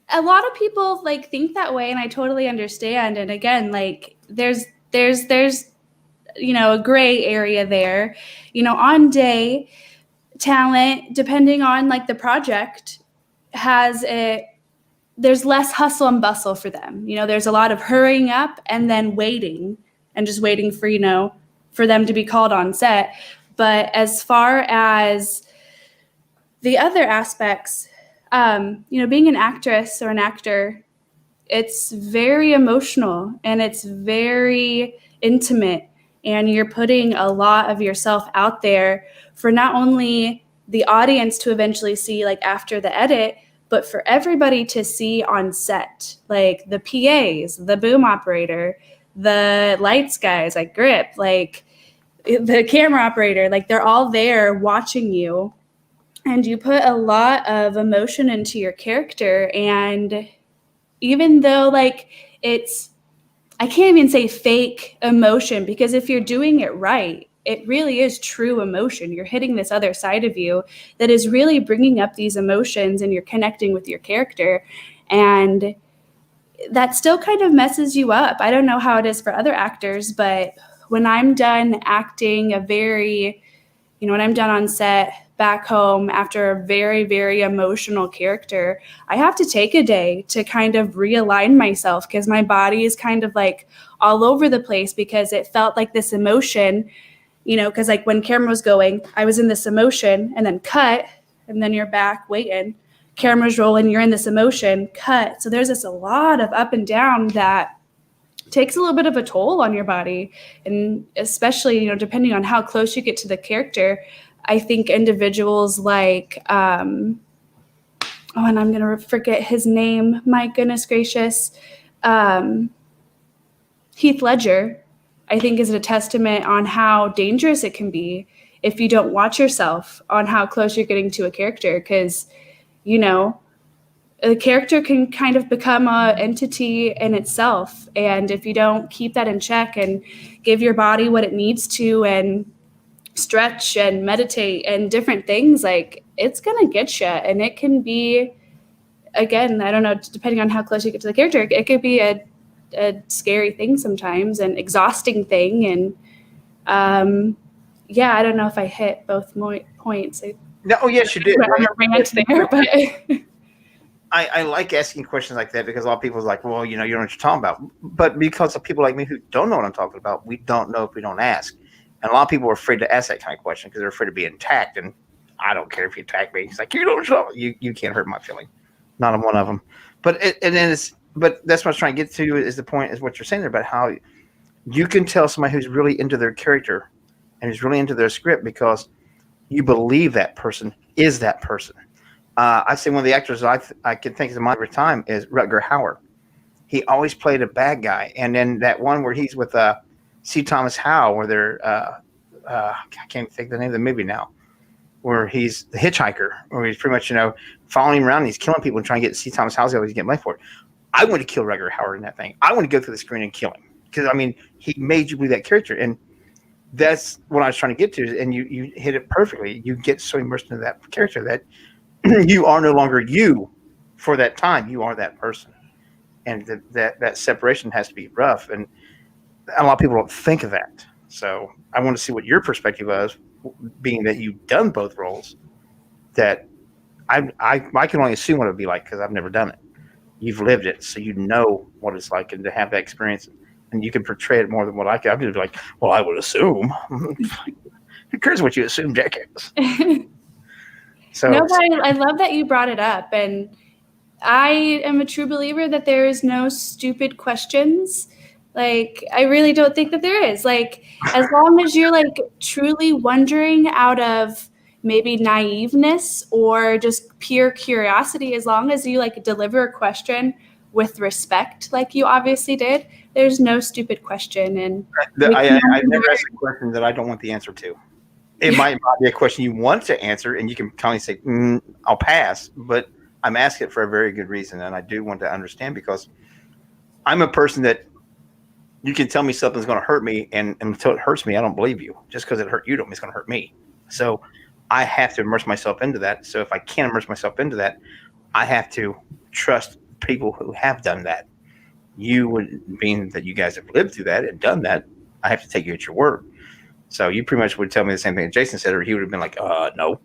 a lot of people like think that way, and I totally understand. And again, like there's a gray area there. On day, talent, depending on like the project, there's less hustle and bustle for them. There's a lot of hurrying up and then waiting and just waiting for, for them to be called on set. But as far as the other aspects, being an actress or an actor, it's very emotional and it's very intimate. And you're putting a lot of yourself out there for not only the audience to eventually see like after the edit, but for everybody to see on set, like the PAs, the boom operator, the lights guys, like grip, like the camera operator, like they're all there watching you. And you put a lot of emotion into your character. And even though like I can't even say fake emotion, because if you're doing it right, it really is true emotion. You're hitting this other side of you that is really bringing up these emotions, and you're connecting with your character. And that still kind of messes you up. I don't know how it is for other actors, but when I'm done acting when I'm done on set back home after a very, very emotional character, I have to take a day to kind of realign myself, because my body is kind of like all over the place, because it felt like this emotion because like when camera was going, I was in this emotion and then cut, and then you're back waiting. Camera's rolling, you're in this emotion, cut. So there's a lot of up and down that takes a little bit of a toll on your body. And especially, depending on how close you get to the character, I think individuals like, and I'm going to forget his name. My goodness gracious. Heath Ledger, I think, is a testament on how dangerous it can be if you don't watch yourself on how close you're getting to a character. Because, the character can kind of become an entity in itself. And if you don't keep that in check and give your body what it needs to and stretch and meditate and different things, like, it's going to get you. And it can be, again, I don't know, depending on how close you get to the character, it could be a scary thing sometimes, an exhausting thing. And I don't know if I hit both points. No, yes, you did. I'm a rant there, but I like asking questions like that because a lot of people are like, well, you know what you're talking about. But because of people like me who don't know what I'm talking about, we don't know if we don't ask. And a lot of people are afraid to ask that kind of question because they're afraid of being attacked. And I don't care if you attack me. It's like, you can't hurt my feeling. Not on one of them. But but that's what I was trying to get to is the point is what you're saying there about how you can tell somebody who's really into their character and who's really into their script because you believe that person is that person. I say one of the actors I can think of my favorite time is Rutger Hauer. He always played a bad guy. And then that one where he's with C. Thomas Howell, where they're I can't think of the name of the movie now, where he's the hitchhiker, where he's pretty much, following him around and he's killing people and trying to get C. Thomas Howell to get money for it. I want to kill Rutger Hauer in that thing. I want to go through the screen and kill him. Because, he made you believe that character. And that's what I was trying to get to. And you hit it perfectly. You get so immersed into that character that you are no longer you for that time. You are that person. And that separation has to be rough. And a lot of people don't think of that. So I want to see what your perspective is, being that you've done both roles, that I can only assume what it would be like because I've never done it. You've lived it, so you know what it's like, and to have that experience, and you can portray it more than what I can. I'm just like, well, I would assume. Who cares what you assume, jackass? So no, but I love that you brought it up, and I am a true believer that there is no stupid questions. Like, I really don't think that there is. Like, as long as you're like truly wondering out of maybe naiveness or just pure curiosity, as long as you like deliver a question with respect, like you obviously did, there's no stupid question. And I never ask a question that I don't want the answer to. It might not be a question you want to answer, and you can kindly say, I'll pass, but I'm asking it for a very good reason, and I do want to understand because I'm a person that you can tell me something's going to hurt me, and until it hurts me, I don't believe you. Just because it hurt you don't mean it's going to hurt me. So I have to immerse myself into that. So if I can't immerse myself into that, I have to trust people who have done that. You would mean that you guys have lived through that and done that. I have to take you at your word. So you pretty much would tell me the same thing that Jason said, or he would have been like, no.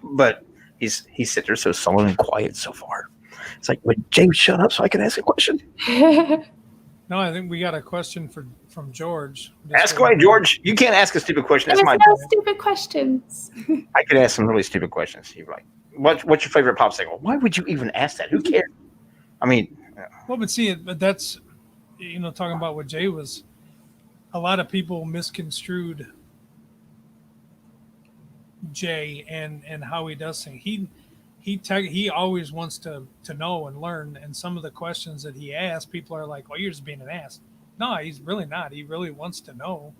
But he's sitting there so sullen and quiet so far. It's like, would James shut up so I can ask a question? No, I think we got a question from George. Ask away, George. You can't ask a stupid question. That's there's my no stupid questions. I could ask some really stupid questions. You're like, what's your favorite popsicle? Why would you even ask that? Who cares? Well, but that's, talking about what Jay was, a lot of people misconstrued Jay and how he does things. He always wants to know and learn, and some of the questions that he asks, people are like, well, you're just being an ass. No, he's really not. He really wants to know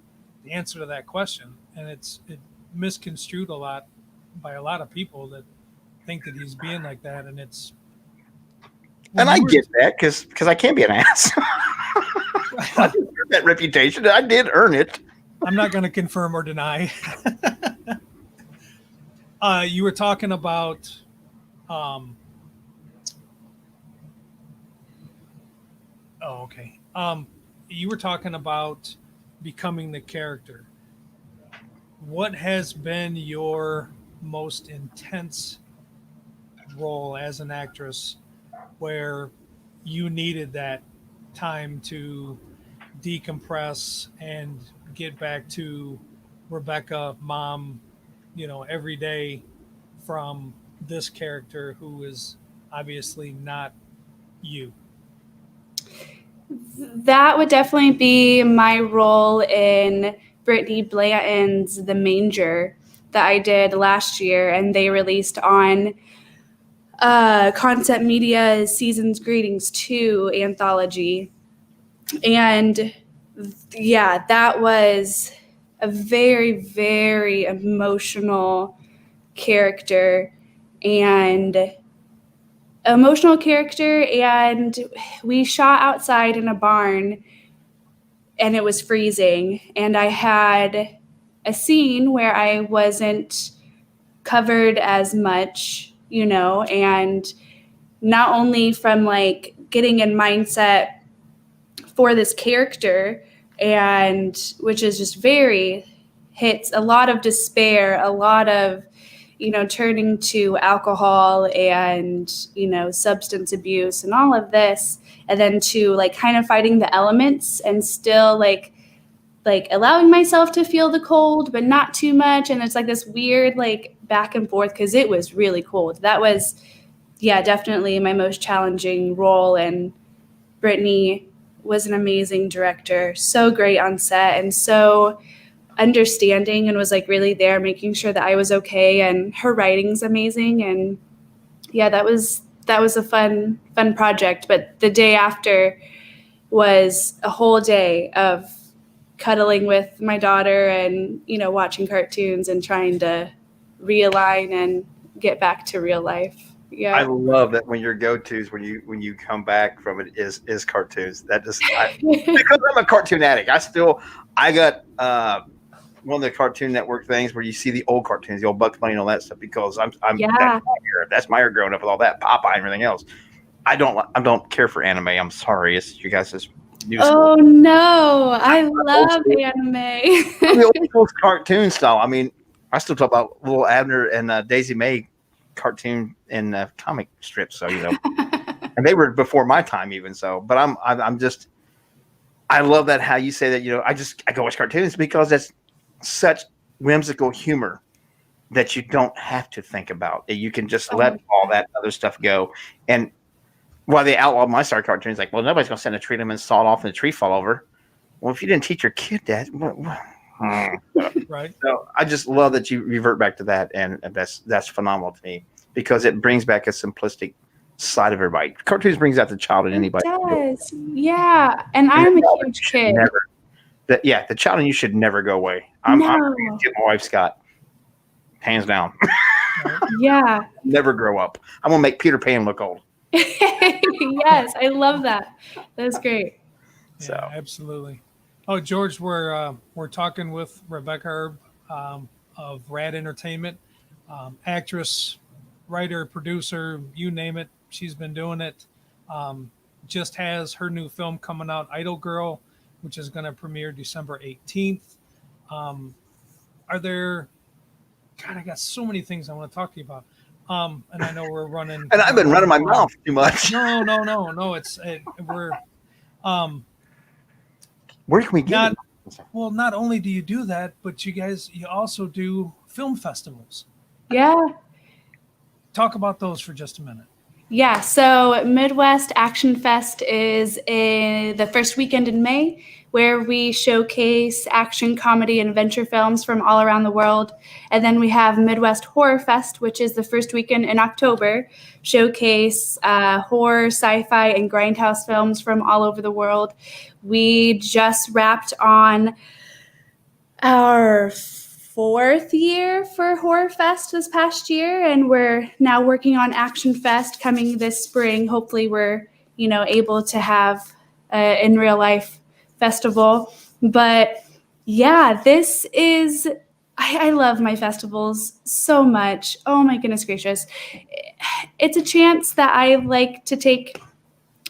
the answer to that question, and it misconstrued a lot by a lot of people that think that he's being like that, and it's. And I get that because I can be an ass. I did earn that reputation. I did earn it. I'm not going to confirm or deny. You were talking about. Okay. You were talking about becoming the character. What has been your most intense role as an actress where you needed that time to decompress and get back to Rebekah, mom, every day from this character who is obviously not you? That would definitely be my role in Brittany Blanton's The Manger that I did last year, and they released on Concept Media's Season's Greetings 2 anthology. And yeah, that was a very, very emotional character, and we shot outside in a barn, and it was freezing, and I had a scene where I wasn't covered as much, and not only from like getting in mindset for this character, and which is just hits a lot of despair, a lot of turning to alcohol and substance abuse and all of this, and then to like kind of fighting the elements and still like allowing myself to feel the cold but not too much, and it's like this weird like back and forth because it was really cold. That was definitely my most challenging role, and Brittany was an amazing director, so great on set and so understanding, and was like really there making sure that I was okay, and her writing's amazing. And that was a fun project. But the day after was a whole day of cuddling with my daughter and watching cartoons and trying to realign and get back to real life. I love that when your go-tos when you come back from it is cartoons. That just because I'm a cartoon addict. I got one of the Cartoon Network things where you see the old cartoons, the old Bugs Bunny and all that stuff, because that's my era growing up with all that Popeye and everything else. I don't care for anime. I'm sorry, it's you guys just new school. Oh no, I love anime. The old school cartoon style. I mean, I still talk about little Abner and Daisy Mae cartoon and comic strips. So and they were before my time even. So, but I'm just I love that how you say that. I go watch cartoons because that's such whimsical humor that you don't have to think about. You can just let all that other stuff go. And while they outlawed my star cartoons, like, well, nobody's gonna send a tree limb and saw it off and the tree fall over. Well, if you didn't teach your kid that, right? So I just love that you revert back to that, and that's phenomenal to me because it brings back a simplistic side of everybody. Cartoons brings out the child in anybody. It does, yeah. And I'm a huge kid. The child in you should never go away. I'm my wife Scott, hands down. Yeah. Never grow up. I'm gonna make Peter Pan look old. Yes, I love that. That's great. So absolutely. Oh, George, we're talking with Rebekah Erb of Rad Entertainment, actress, writer, producer, you name it. She's been doing it. Just has her new film coming out, Idol Girl, which is going to premiere December 18th. I got so many things I want to talk to you about. And I know we're running. And I've been running my mouth too much. No. Where can we get it? Well, not only do you do that, but you also do film festivals. Yeah. Talk about those for just a minute. Yeah, so Midwest Action Fest is the first weekend in May, where we showcase action, comedy, and adventure films from all around the world. And then we have Midwest Horror Fest, which is the first weekend in October, showcase horror, sci-fi, and grindhouse films from all over the world. We just wrapped on our 4th year for Horror Fest this past year, and we're now working on Action Fest coming this spring. Hopefully we're able to have in real life festival. But yeah, this is I love my festivals so much. Oh my goodness gracious. It's a chance that I like to take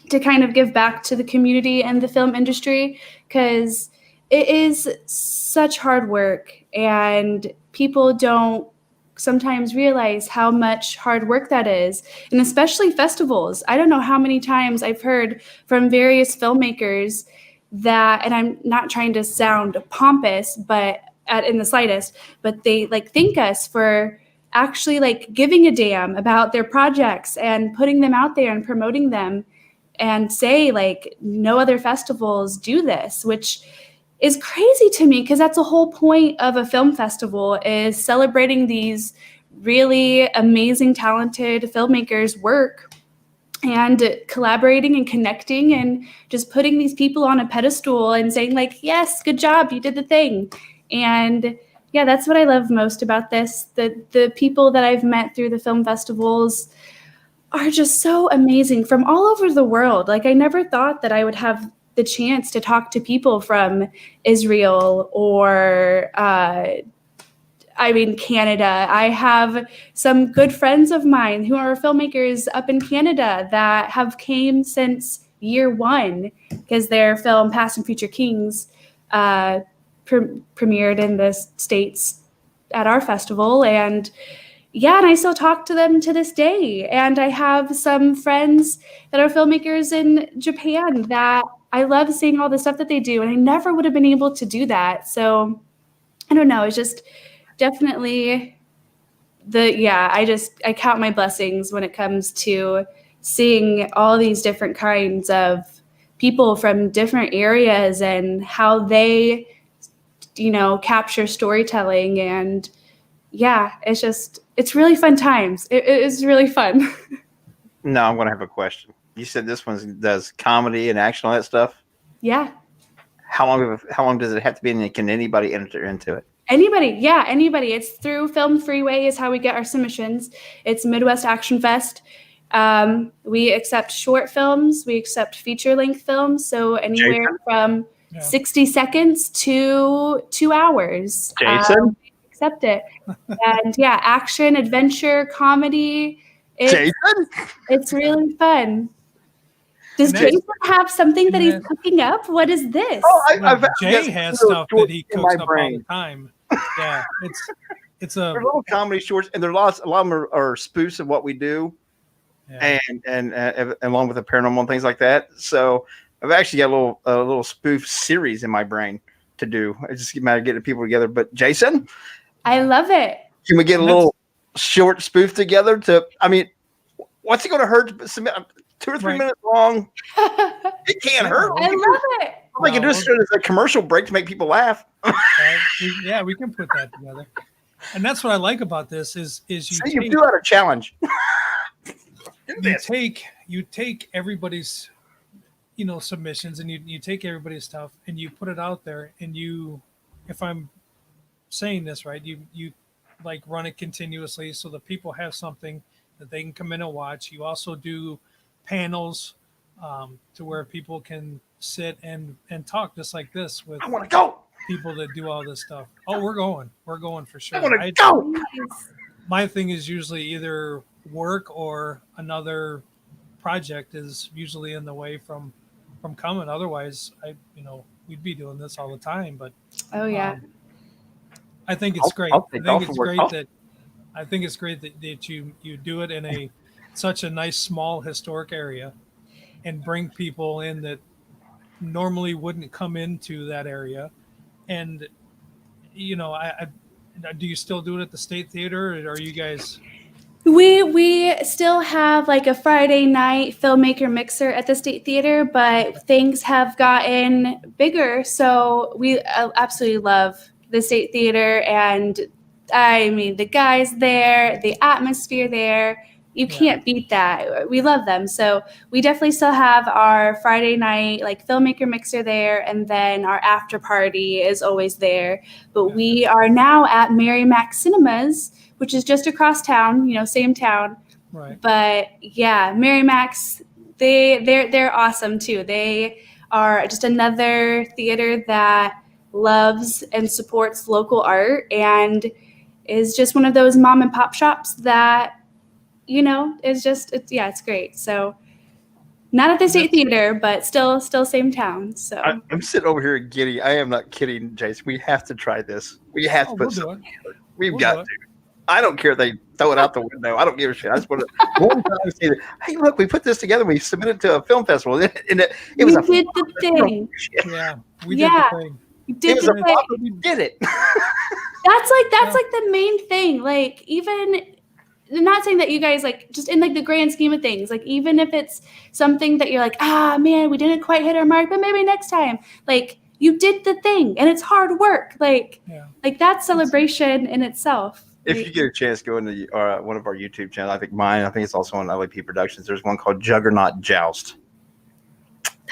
to kind of give back to the community and the film industry, because it is such hard work, and people don't sometimes realize how much hard work that is, and especially festivals. I don't know how many times I've heard from various filmmakers that, and I'm not trying to sound pompous, but in the slightest, but they like thank us for actually like giving a damn about their projects and putting them out there and promoting them, and say like no other festivals do this, which is crazy to me because that's the whole point of a film festival, is celebrating these really amazing, talented filmmakers' work and collaborating and connecting and just putting these people on a pedestal and saying like, yes, good job, you did the thing. And yeah, that's what I love most about this. The people that I've met through the film festivals are just so amazing from all over the world. Like I never thought that I would have the chance to talk to people from Israel or Canada. I have some good friends of mine who are filmmakers up in Canada that have came since year one because their film Past and Future Kings premiered in the States at our festival. And yeah, and I still talk to them to this day. And I have some friends that are filmmakers in Japan that I love seeing all the stuff that they do. And I never would have been able to do that. So I don't know. It's just definitely I count my blessings when it comes to seeing all these different kinds of people from different areas and how they, capture storytelling. And yeah, it's really fun times. It is really fun. No, I'm going to have a question. You said this one does comedy and action, all that stuff. Yeah. How long does it have to be, and can anybody enter into it? Anybody. It's through Film Freeway is how we get our submissions. It's Midwest Action Fest. We accept short films. We accept feature-length films. So anywhere from 60 seconds to 2 hours. Jason? We accept it. And yeah, action, adventure, comedy. Jason? It's really fun. Does Jason have something that he's cooking up? What is this? Oh, Jay has stuff that he cooks up all the time. Yeah, it's a they're little comedy shorts, and a lot of them are spoofs of what we do, and along with the paranormal and things like that. So I've actually got a little spoof series in my brain to do. I just get mad at getting people together. But Jason, I love it. Can we get a little short spoof together? What's it going to hurt to submit? 2 or 3 minutes long. It can't hurt. I love it. All I can do is a commercial break to make people laugh. We can put that together. And that's what I like about this is you do out a challenge. you take everybody's submissions, and you take everybody's stuff and you put it out there, and if I'm saying this right, you like run it continuously so that people have something that they can come in and watch. You also do panels to where people can sit and talk just like this with I want to go. People that do all this stuff. Oh, we're going for sure. I want to go. My thing is usually either work or another project is usually in the way from coming. Otherwise, we'd be doing this all the time. But I think it's great. I think it's great that you do it in such a nice small historic area and bring people in that normally wouldn't come into that area. And do you still do it at the State Theater, or are you guys? We still have like a Friday night filmmaker mixer at the State Theater, but things have gotten bigger. So we absolutely love the State Theater, and the guys there, the atmosphere there, you can't beat that. We love them. So we definitely still have our Friday night like filmmaker mixer there, and then our after party is always there. But we are now at Mary Mac Cinemas, which is just across town, same town. Right. But yeah, Mary Mac's, they're awesome too. They are just another theater that loves and supports local art, and is just one of those mom and pop shops that, it's great. So not at the State Theater, but still same town. So I'm sitting over here giddy. I am not kidding, Jason. We have to try this. We have to put something together. We've got to. I don't care if they throw it out the window. I don't give a shit. I just want to one time say, hey, look, we put this together. We submitted it to a film festival. And it was did the thing. Yeah, we did the thing. You did was the a thing. flop, but we did it. That's like the main thing. Like, even I'm not saying that you guys, like, just in like the grand scheme of things, like, even if it's something that you're like, man, we didn't quite hit our mark, but maybe next time, like, you did the thing and it's hard work. Like, like that's celebration in itself. If you get a chance, go into one of our YouTube channels. I think mine. I think it's also on LAP Productions. There's one called Juggernaut Joust.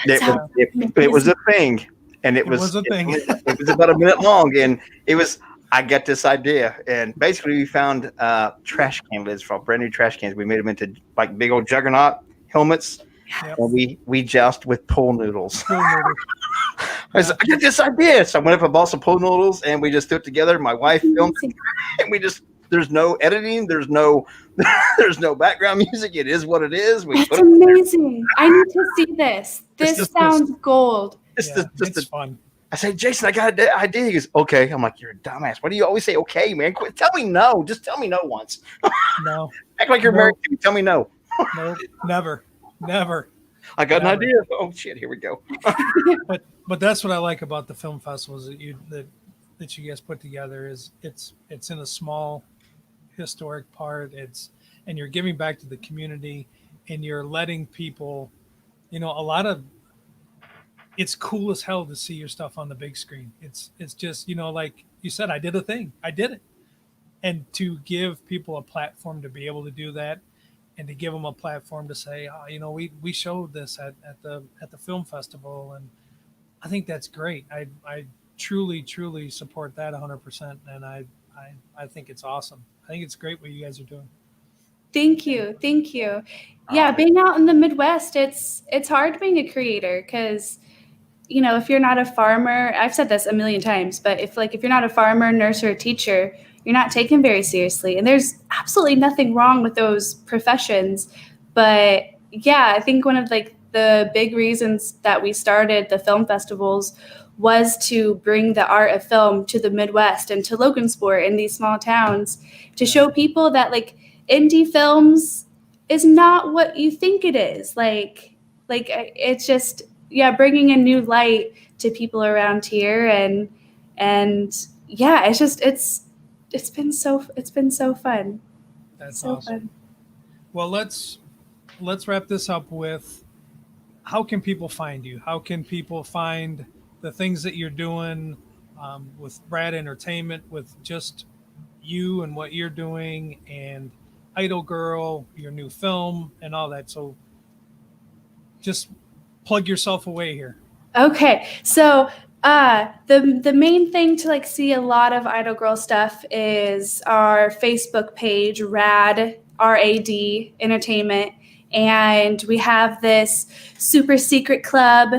It was a thing, and it was a thing. It was about a minute long, and it was. I got this idea, and basically we found trash can lids from brand new trash cans. We made them into like big old Juggernaut helmets, and we joust with pool noodles. I got this idea, so I went up and bought some pool noodles, and we just threw it together. My wife filmed it, and we just. There's no editing. There's no background music. It is what it is. That's amazing. I need to see this. This sounds gold. It's fun. I say, Jason, I got an idea. He goes, okay. I'm like, you're a dumbass. Why do you always say okay, man? Quit. Tell me no. Just tell me no once. No. Act like you're married to me. Tell me no. No, never. I got an idea. Oh shit, here we go. But that's what I like about the film festivals that you guys put together is it's in a small historic part. And you're giving back to the community, and you're letting people, it's cool as hell to see your stuff on the big screen. It's just, like you said, I did a thing. I did it. And to give people a platform to be able to do that, and to give them a platform to say, we showed this at the film festival. And I think that's great. I truly support that 100%. And I think it's awesome. I think it's great what you guys are doing. Thank you. Yeah, being out in the Midwest, it's hard being a creator because, if you're not a farmer, I've said this a million times, but if you're not a farmer, nurse, or a teacher, you're not taken very seriously. And there's absolutely nothing wrong with those professions. But yeah, I think one of the big reasons that we started the film festivals was to bring the art of film to the Midwest and to Logansport and these small towns to show people that indie films is not what you think it is. Like it's just, bringing a new light to people around here. And yeah, it's been so fun. That's so awesome. Fun. Well, let's wrap this up with, how can people find you? How can people find the things that you're doing with Rad Entertainment, with just you and what you're doing, and Idol Girl, your new film, and all that? So just plug yourself away here. Okay. So the main thing to see a lot of Idol Girl stuff is our Facebook page, Rad Entertainment. And we have this super secret club,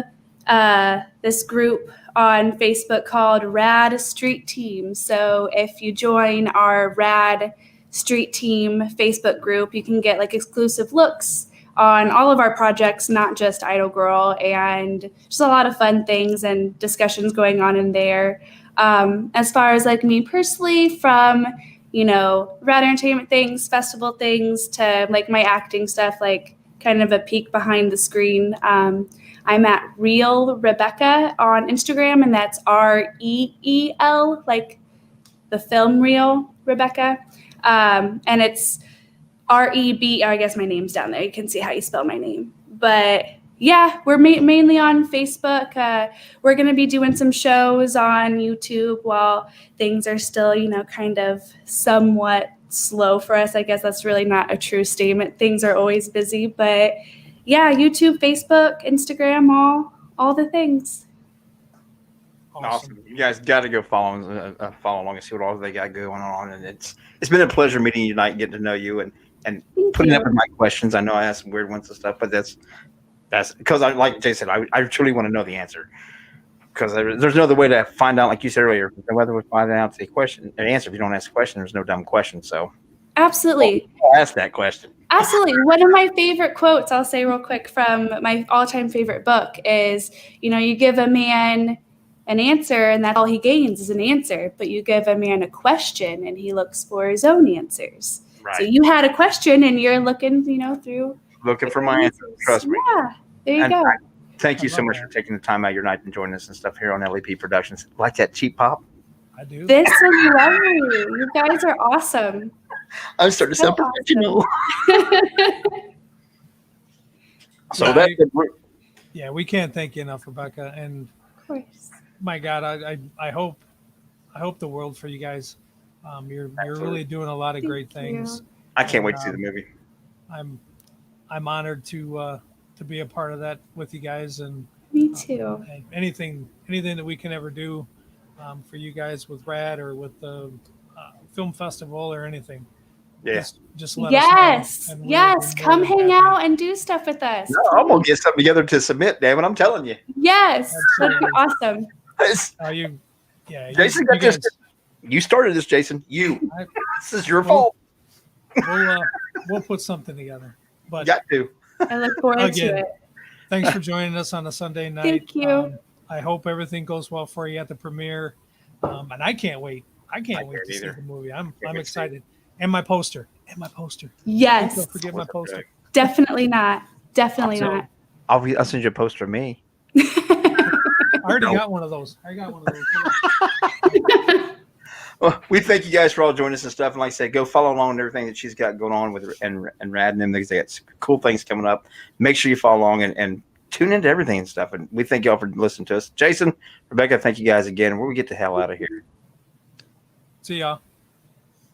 this group on Facebook called Rad Street Team. So if you join our Rad Street Team Facebook group, you can get exclusive looks on all of our projects, not just Idol Girl, and just a lot of fun things and discussions going on in there. As far as me personally, from Rad Entertainment things, festival things, to my acting stuff, kind of a peek behind the screen. I'm at Real Rebekah on Instagram, and that's REEL, the film Real Rebekah. And it's REB. I guess my name's down there. You can see how you spell my name. But yeah, we're mainly on Facebook. We're going to be doing some shows on YouTube while things are still, kind of somewhat slow for us. I guess that's really not a true statement. Things are always busy. But yeah, YouTube, Facebook, Instagram, all the things. Awesome. You guys got to go follow along and see what all they got going on. And it's been a pleasure meeting you tonight, getting to know you and putting up with my questions. I know I asked some weird ones and stuff, but that's because like Jay said, I truly want to know the answer, because there's no other way to find out. Like you said earlier, whether we find out an answer. If you don't ask a question, there's no dumb question. So absolutely, I'll ask that question. Absolutely. One of my favorite quotes, I'll say real quick, from my all-time favorite book is, you give a man an answer and that's all he gains is an answer, but you give a man a question and he looks for his own answers. Right. So you had a question and you're looking, through. Looking for my answer. Trust me. Yeah, there you go. Thank you I so love much that. for taking the time out of your night and joining us and stuff here on LEP Productions. Like that cheap pop? I do. This is lovely. You guys are awesome. I'm starting to sound So professional. So Yeah, that's Yeah, we can't thank you enough, Rebekah. And Of course. my God, I hope the world for you guys. You're really doing a lot of great Thank things. you. I can't And, wait to see the movie. I'm honored to be a part of that with you guys, and Me too. anything that we can ever do for you guys with Rad or with the film festival or anything. Yeah. Just let Yes. us know. Yes. Come hang out and do stuff with us. No, I'm gonna get something together to submit, damn it. I'm telling you. Yes. That'd be Absolutely. awesome. Jason got this. You started this, Jason. This is your fault. We'll put something together. But Got to. I look forward Again, to it. thanks for joining us on a Sunday night. Thank you. I hope everything goes well for you at the premiere. And I can't wait. I can't wait to see either. the movie. I'm excited. And my poster. Yes. Don't forget my poster. Definitely not. Definitely Also- not. I'll send you a poster of me. I already got one of those. Well, we thank you guys for all joining us and stuff. And like I said, go follow along with everything that she's got going on with and Rad and them. They got some cool things coming up. Make sure you follow along and tune into everything and stuff. And we thank y'all for listening to us. Jason, Rebekah, thank you guys again. Where we get the hell out of here. See y'all.